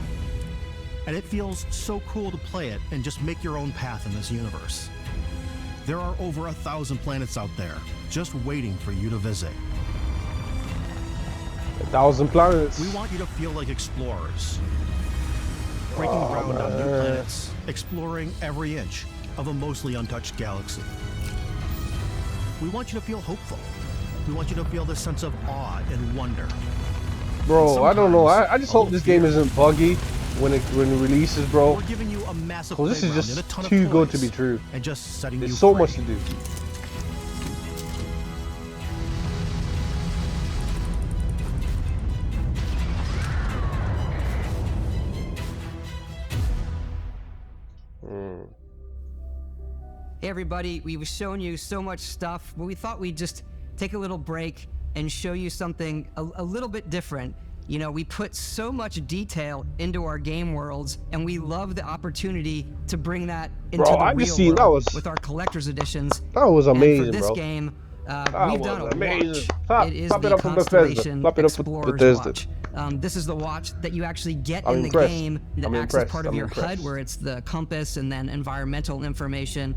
and it feels so cool to play it and just make your own path in this universe. There are over 1,000 planets out there, just waiting for you to visit. 1,000 planets. We want you to feel like explorers, breaking ground on new planets, exploring every inch of a mostly untouched galaxy. We want you to feel hopeful. We want you to feel this sense of awe and wonder. Bro, I don't know. I just a hope little this game fear. isn't buggy when it releases, bro. We're giving you a massive Cause this is playground and a just ton of too good to toys, be true. and just setting There's you so free. much to do. everybody, we've shown you so much stuff, but we thought we'd just take a little break and show you something a little bit different. You know, we put so much detail into our game worlds, and we love the opportunity to bring that into the real world with our collector's editions. That was amazing, and for this bro. game, That we've was done a amazing. watch. It is Clap it the up for Bethesda. Constellation Clap it up for Explorer's Bethesda. watch. This is the watch that you actually get I'm in the impressed. game that I'm acts as impressed. part of I'm your impressed. HUD, where it's the compass and then environmental information.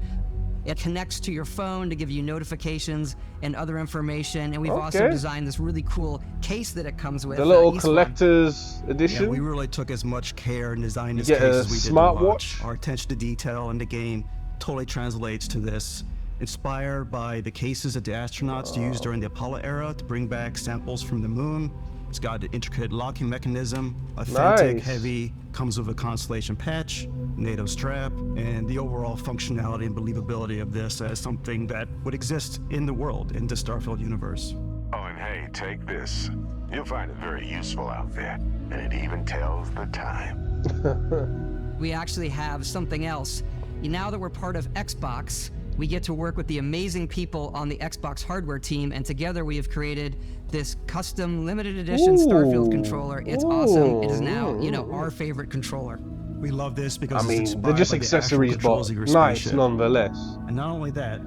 It connects to your phone to give you notifications and other information. And we've also designed this really cool case that it comes with. The little collector's edition. Yeah, we really took as much care in designing this You get case a as we did the smartwatch. watch. Our attention to detail in the game totally translates to this. Inspired by the cases that the astronauts used during the Apollo era to bring back samples from the moon. It's got an intricate locking mechanism, authentic, heavy, comes with a Constellation patch, NATO strap, and the overall functionality and believability of this as something that would exist in the world, in the Starfield universe. Oh, and hey, take this. You'll find it very useful out there, and it even tells the time. We actually have something else. Now that we're part of Xbox, we get to work with the amazing people on the Xbox hardware team, and together we have created this custom limited edition Starfield controller. It's awesome. It is now, you know, our favorite controller. We love this because I mean, it's they're inspired just by the actual accessories, controls but of your nice spaceship. nonetheless. And not only that,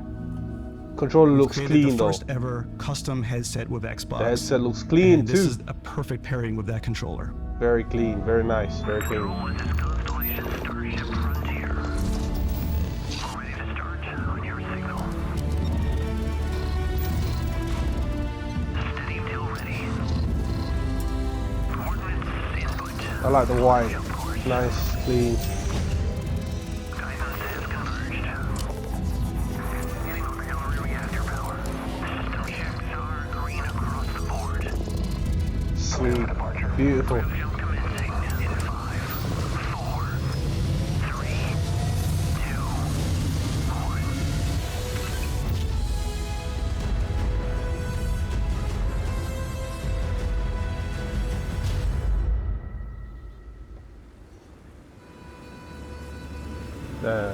Controller we've looks created clean the though. first ever custom headset with Xbox. The headset looks clean and too. This is a perfect pairing with that controller. Very clean, very nice, very clean. I like the white. Nice, clean. Sweet. Beautiful.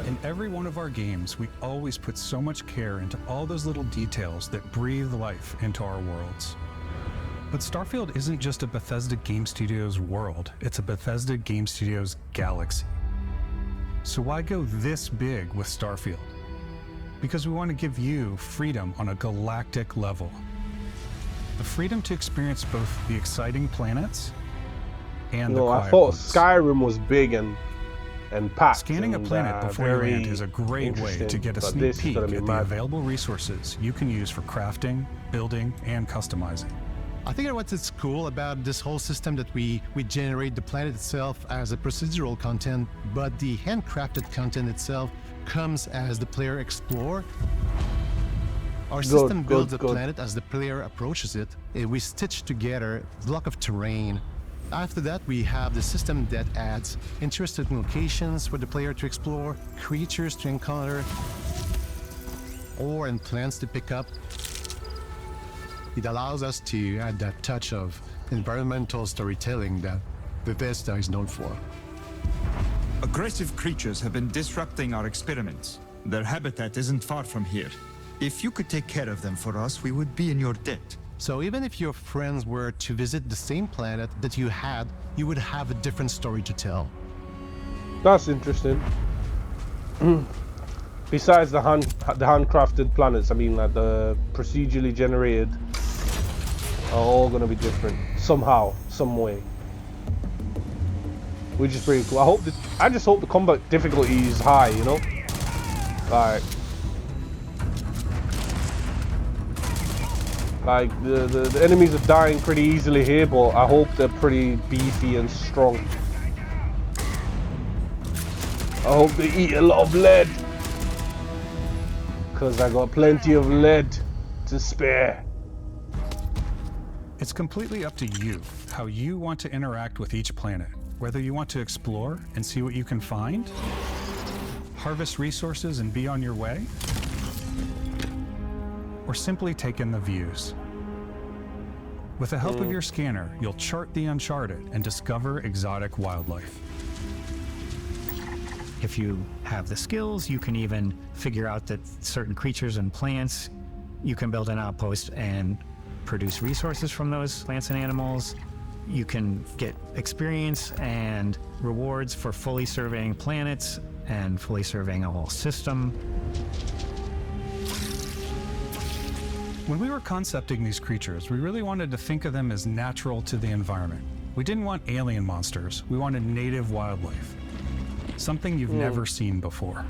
In every one of our games, we always put so much care into all those little details that breathe life into our worlds. But Starfield isn't just a Bethesda Game Studios world, it's a Bethesda Game Studios galaxy. So why go this big with Starfield? Because we want to give you freedom on a galactic level. The freedom to experience both the exciting planets and the quiet I thought ones. Skyrim was big and packed. Scanning a planet before you land is a great way to get a sneak peek at the available resources you can use for crafting, building, and customizing. I think what's cool about this whole system that we generate the planet itself as a procedural content, but the handcrafted content itself comes as the player explore. Our system builds the planet as the player approaches it. We stitch together a block of terrain. After that, we have the system that adds interesting locations for the player to explore, creatures to encounter, ore and plants to pick up. It allows us to add that touch of environmental storytelling that Bethesda is known for. Aggressive creatures have been disrupting our experiments. Their habitat isn't far from here. If you could take care of them for us, we would be in your debt. So even if your friends were to visit the same planet that you had, you would have a different story to tell. That's interesting. Besides the handcrafted planets, I mean, like the procedurally generated are all gonna be different somehow, some way. Which is pretty cool. I just hope the combat difficulty is high, you know? Like the enemies are dying pretty easily here, but I hope they're pretty beefy and strong. I hope they eat a lot of lead, because I got plenty of lead to spare. It's completely up to you how you want to interact with each planet. Whether you want to explore and see what you can find, harvest resources and be on your way, or simply take in the views. With the help of your scanner, you'll chart the uncharted and discover exotic wildlife. If you have the skills, you can even figure out that certain creatures and plants, you can build an outpost and produce resources from those plants and animals. You can get experience and rewards for fully surveying planets and fully surveying a whole system. When we were concepting these creatures, we really wanted to think of them as natural to the environment. We didn't want alien monsters. We wanted native wildlife. Something you've never seen before.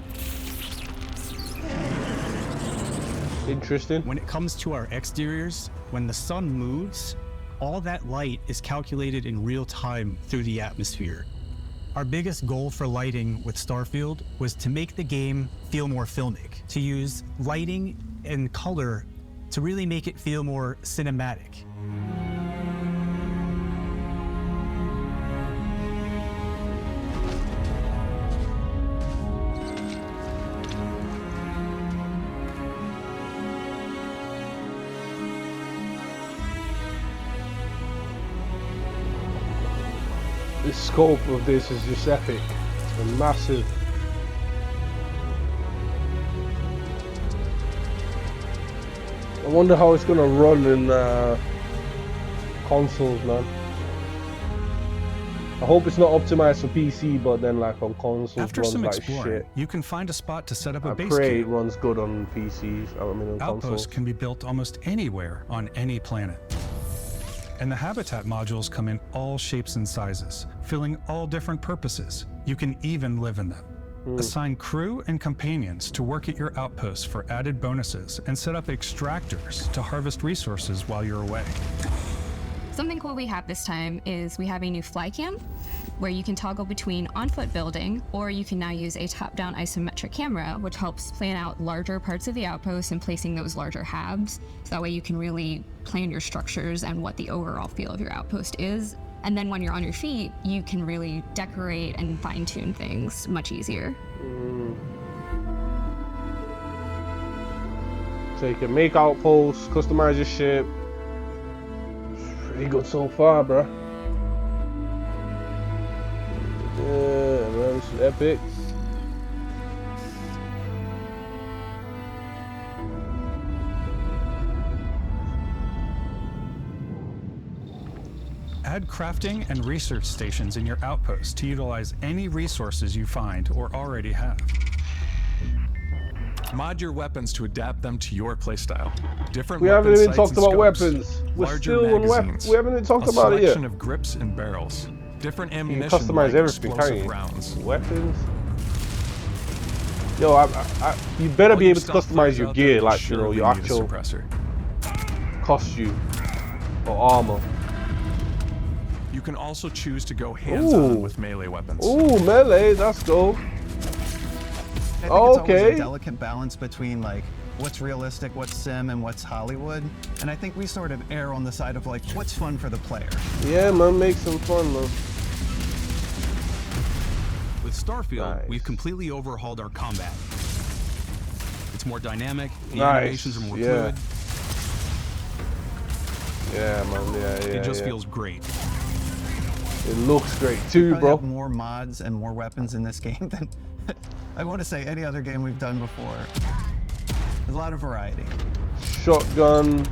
Interesting. When it comes to our exteriors, when the sun moves, all that light is calculated in real time through the atmosphere. Our biggest goal for lighting with Starfield was to make the game feel more filmic, to use lighting and color to really make it feel more cinematic. The scope of this is just epic and massive. I wonder how it's gonna run in consoles, man. I hope it's not optimized for PC, but then like on consoles After runs some like exploring, shit. you can find a spot to set up a I base pray it camp. runs good on PCs. I mean on Outposts consoles. can be built almost anywhere on any planet. And the habitat modules come in all shapes and sizes, filling all different purposes. You can even live in them. Assign crew and companions to work at your outposts for added bonuses, and set up extractors to harvest resources while you're away. Something cool we have this time is we have a new fly cam where you can toggle between on-foot building, or you can now use a top-down isometric camera, which helps plan out larger parts of the outpost and placing those larger halves. So that way you can really plan your structures and what the overall feel of your outpost is. And then when you're on your feet, you can really decorate and fine-tune things much easier. So you can make outposts, customize your ship. It's pretty good so far, bro. Yeah, man, this is epic. Add crafting and research stations in your outpost to utilize any resources you find or already have. Mod your weapons to adapt them to your playstyle. Different We haven't weapon even sights talked and about scopes, weapons. We're larger still on weapons. magazines, We haven't even talked a about it yet. selection of grips and barrels, different You can ammunition customize like everything, explosive can't you? rounds. Weapons. Yo, you better be able to customize your gear, like you know, your actual costume or armor. You can also choose to go hands-on with melee weapons. Ooh, melee, let's go. I think it's always a delicate balance between like what's realistic, what's sim, and what's Hollywood. And I think we sort of err on the side of like what's fun for the player. Yeah, man, make some fun, man. With Starfield, we've completely overhauled our combat. It's more dynamic, the animations are more fluid. Yeah, man, yeah. It just feels great. It looks great too, We bro. have more mods and more weapons in this game than I want to say any other game we've done before. There's a lot of variety. Shotgun,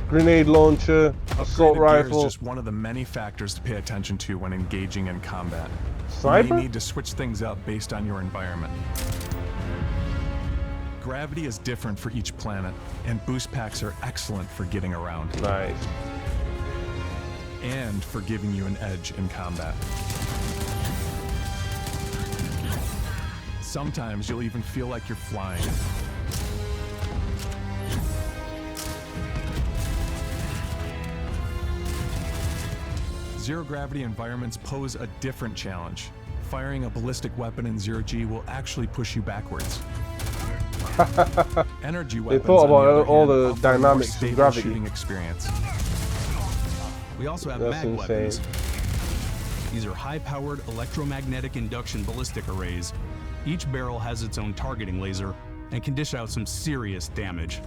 grenade launcher, assault Upgraded gear rifle. is just one of the many factors to pay attention to when engaging in combat. Sniper? You may need to switch things up based on your environment. Gravity is different for each planet, and boost packs are excellent for getting around. Nice. And for giving you an edge in combat. Sometimes you'll even feel like you're flying. Zero gravity environments pose a different challenge. Firing a ballistic weapon in zero G will actually push you backwards. Energy weapons, They thought on the about other all hand, the offer a more dynamics of stable gravity. shooting experience. We also have That's mag insane. weapons. These are high-powered electromagnetic induction ballistic arrays. Each barrel has its own targeting laser and can dish out some serious damage.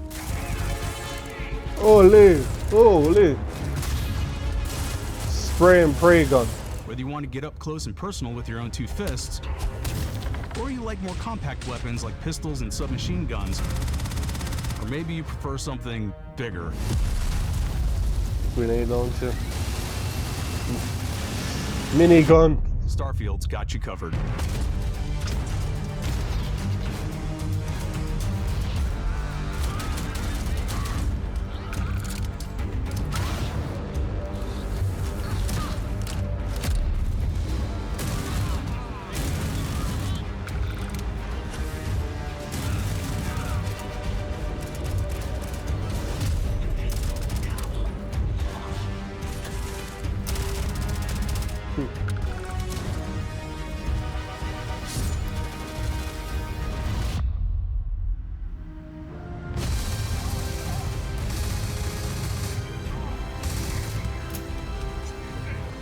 Holy, holy. Spray and pray gun. Whether you want to get up close and personal with your own two fists, Or you like more compact weapons like pistols and submachine guns. Or maybe you prefer something bigger. Grenade launcher. Minigun. Starfield's got you covered.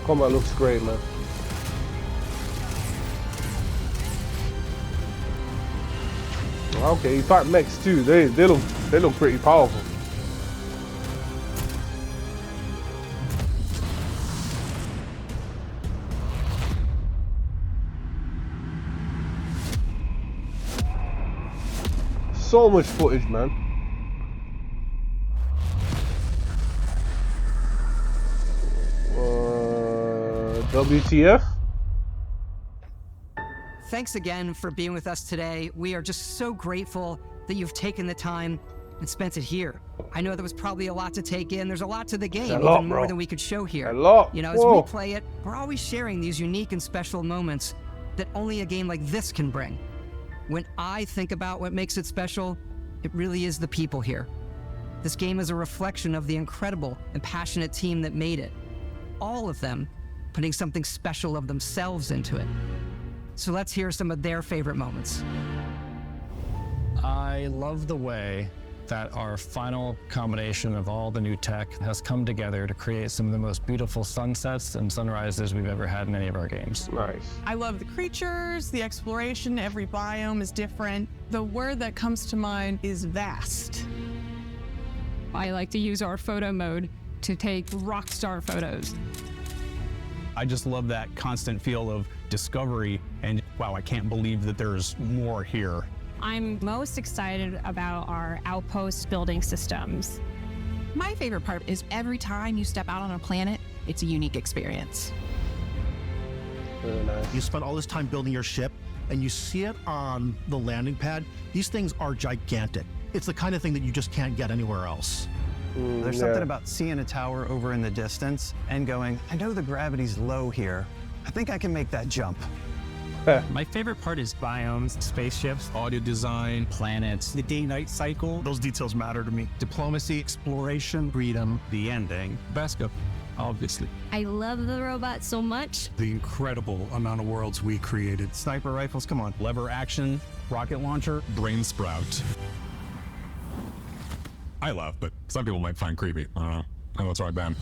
Combat looks great, man. Okay, in fact, mechs too. They look pretty powerful. So much footage, man. WTF? Thanks again for being with us today. We are just so grateful that you've taken the time and spent it here. I know there was probably a lot to take in. There's a lot to the game, even more than we could show here. A lot. You know, as we play it, we're always sharing these unique and special moments that only a game like this can bring. When I think about what makes it special, it really is the people here. This game is a reflection of the incredible and passionate team that made it. All of them putting something special of themselves into it. So let's hear some of their favorite moments. I love the way that our final combination of all the new tech has come together to create some of the most beautiful sunsets and sunrises we've ever had in any of our games. Nice. I love the creatures, the exploration, every biome is different. The word that comes to mind is vast. I like to use our photo mode to take rock star photos. I just love that constant feel of discovery and wow, I can't believe that there's more here. I'm most excited about our outpost building systems. My favorite part is every time you step out on a planet, it's a unique experience. Very nice. You spend all this time building your ship and you see it on the landing pad. These things are gigantic. It's the kind of thing that you just can't get anywhere else. There's something about seeing a tower over in the distance and going, I know the gravity's low here. I think I can make that jump. My favorite part is biomes, spaceships, audio design, planets, the day-night cycle. Those details matter to me. Diplomacy, exploration, freedom, the ending, backup, obviously. I love the robot so much. The incredible amount of worlds we created. Sniper rifles, come on. Lever action, rocket launcher. Brain sprout. I love, but some people might find creepy. I don't know. I know it's right, Ben.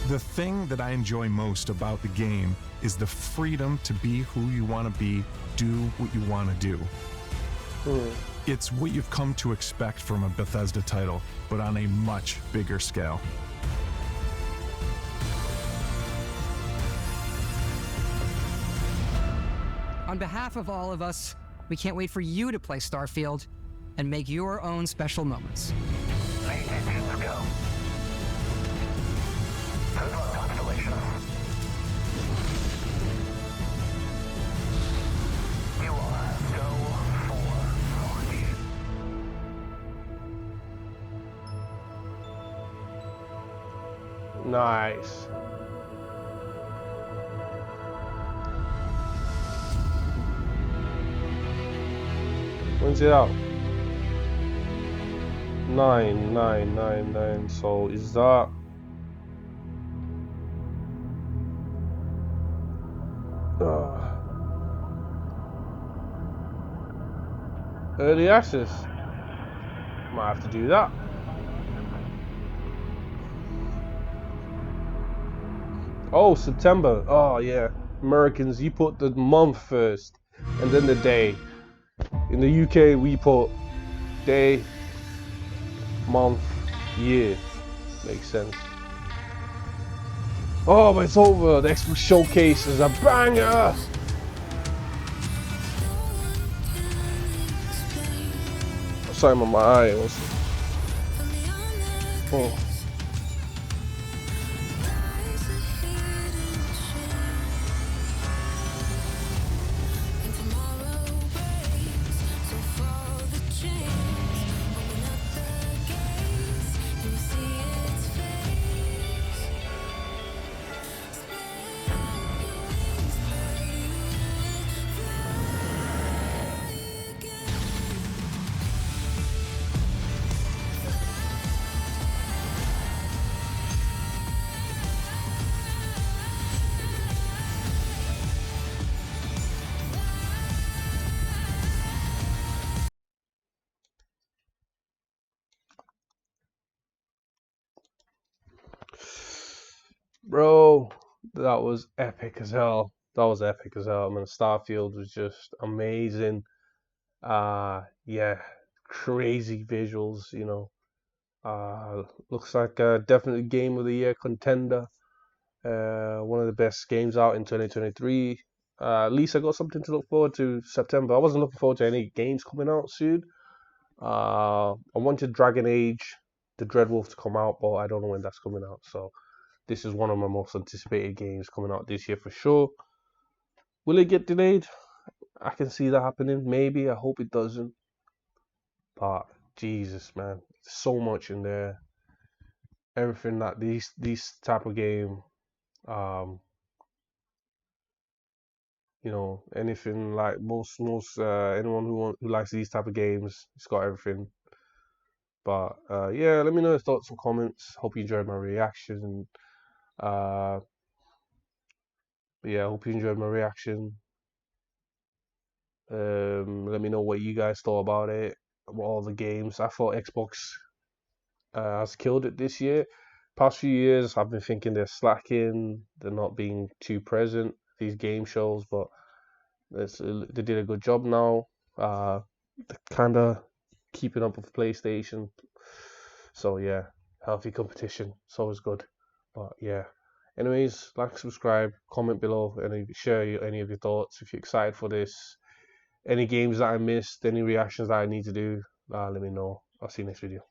The thing that I enjoy most about the game is the freedom to be who you want to be, do what you want to do. It's what you've come to expect from a Bethesda title, but on a much bigger scale. On behalf of all of us, we can't wait for you to play Starfield and make your own special moments. Let's go. Good luck, Constellation. You are go for launch. Nice. When's it out? 9/9/9/9. So is that early access? Might have to do that. Oh, September. Oh yeah, Americans, you put the month first and then the day. In the UK, we put day, month, year. Makes sense. Oh, but it's over. The Xbox Showcase is a banger. something on my eye. Oh. Bro, that was epic as hell. That was epic as hell. I mean, Starfield was just amazing. Yeah, crazy visuals, you know. Looks like a definitely game of the year contender. One of the best games out in 2023. At least I got something to look forward to September. I wasn't looking forward to any games coming out soon. I wanted Dragon Age, the Dreadwolf to come out, but I don't know when that's coming out. So this is one of my most anticipated games coming out this year for sure. Will it get delayed? I can see that happening. Maybe. I hope it doesn't. But Jesus, man, so much in there. Everything that these type of game, you know, anything like most anyone who likes these type of games, it's got everything. But yeah, let me know your thoughts and comments. Hope you enjoyed my reaction. Yeah, hope you enjoyed my reaction. Let me know what you guys thought about it, about all the games. I thought Xbox has killed it this year. Past few years, I've been thinking they're slacking, they're not being too present, these game shows, but they did a good job now. They're kind of keeping up with PlayStation. So yeah, healthy competition. It's always good. But yeah. Anyways, like, subscribe, comment below, and share any of your thoughts if you're excited for this. Any games that I missed, any reactions that I need to do, let me know. I'll see you next video.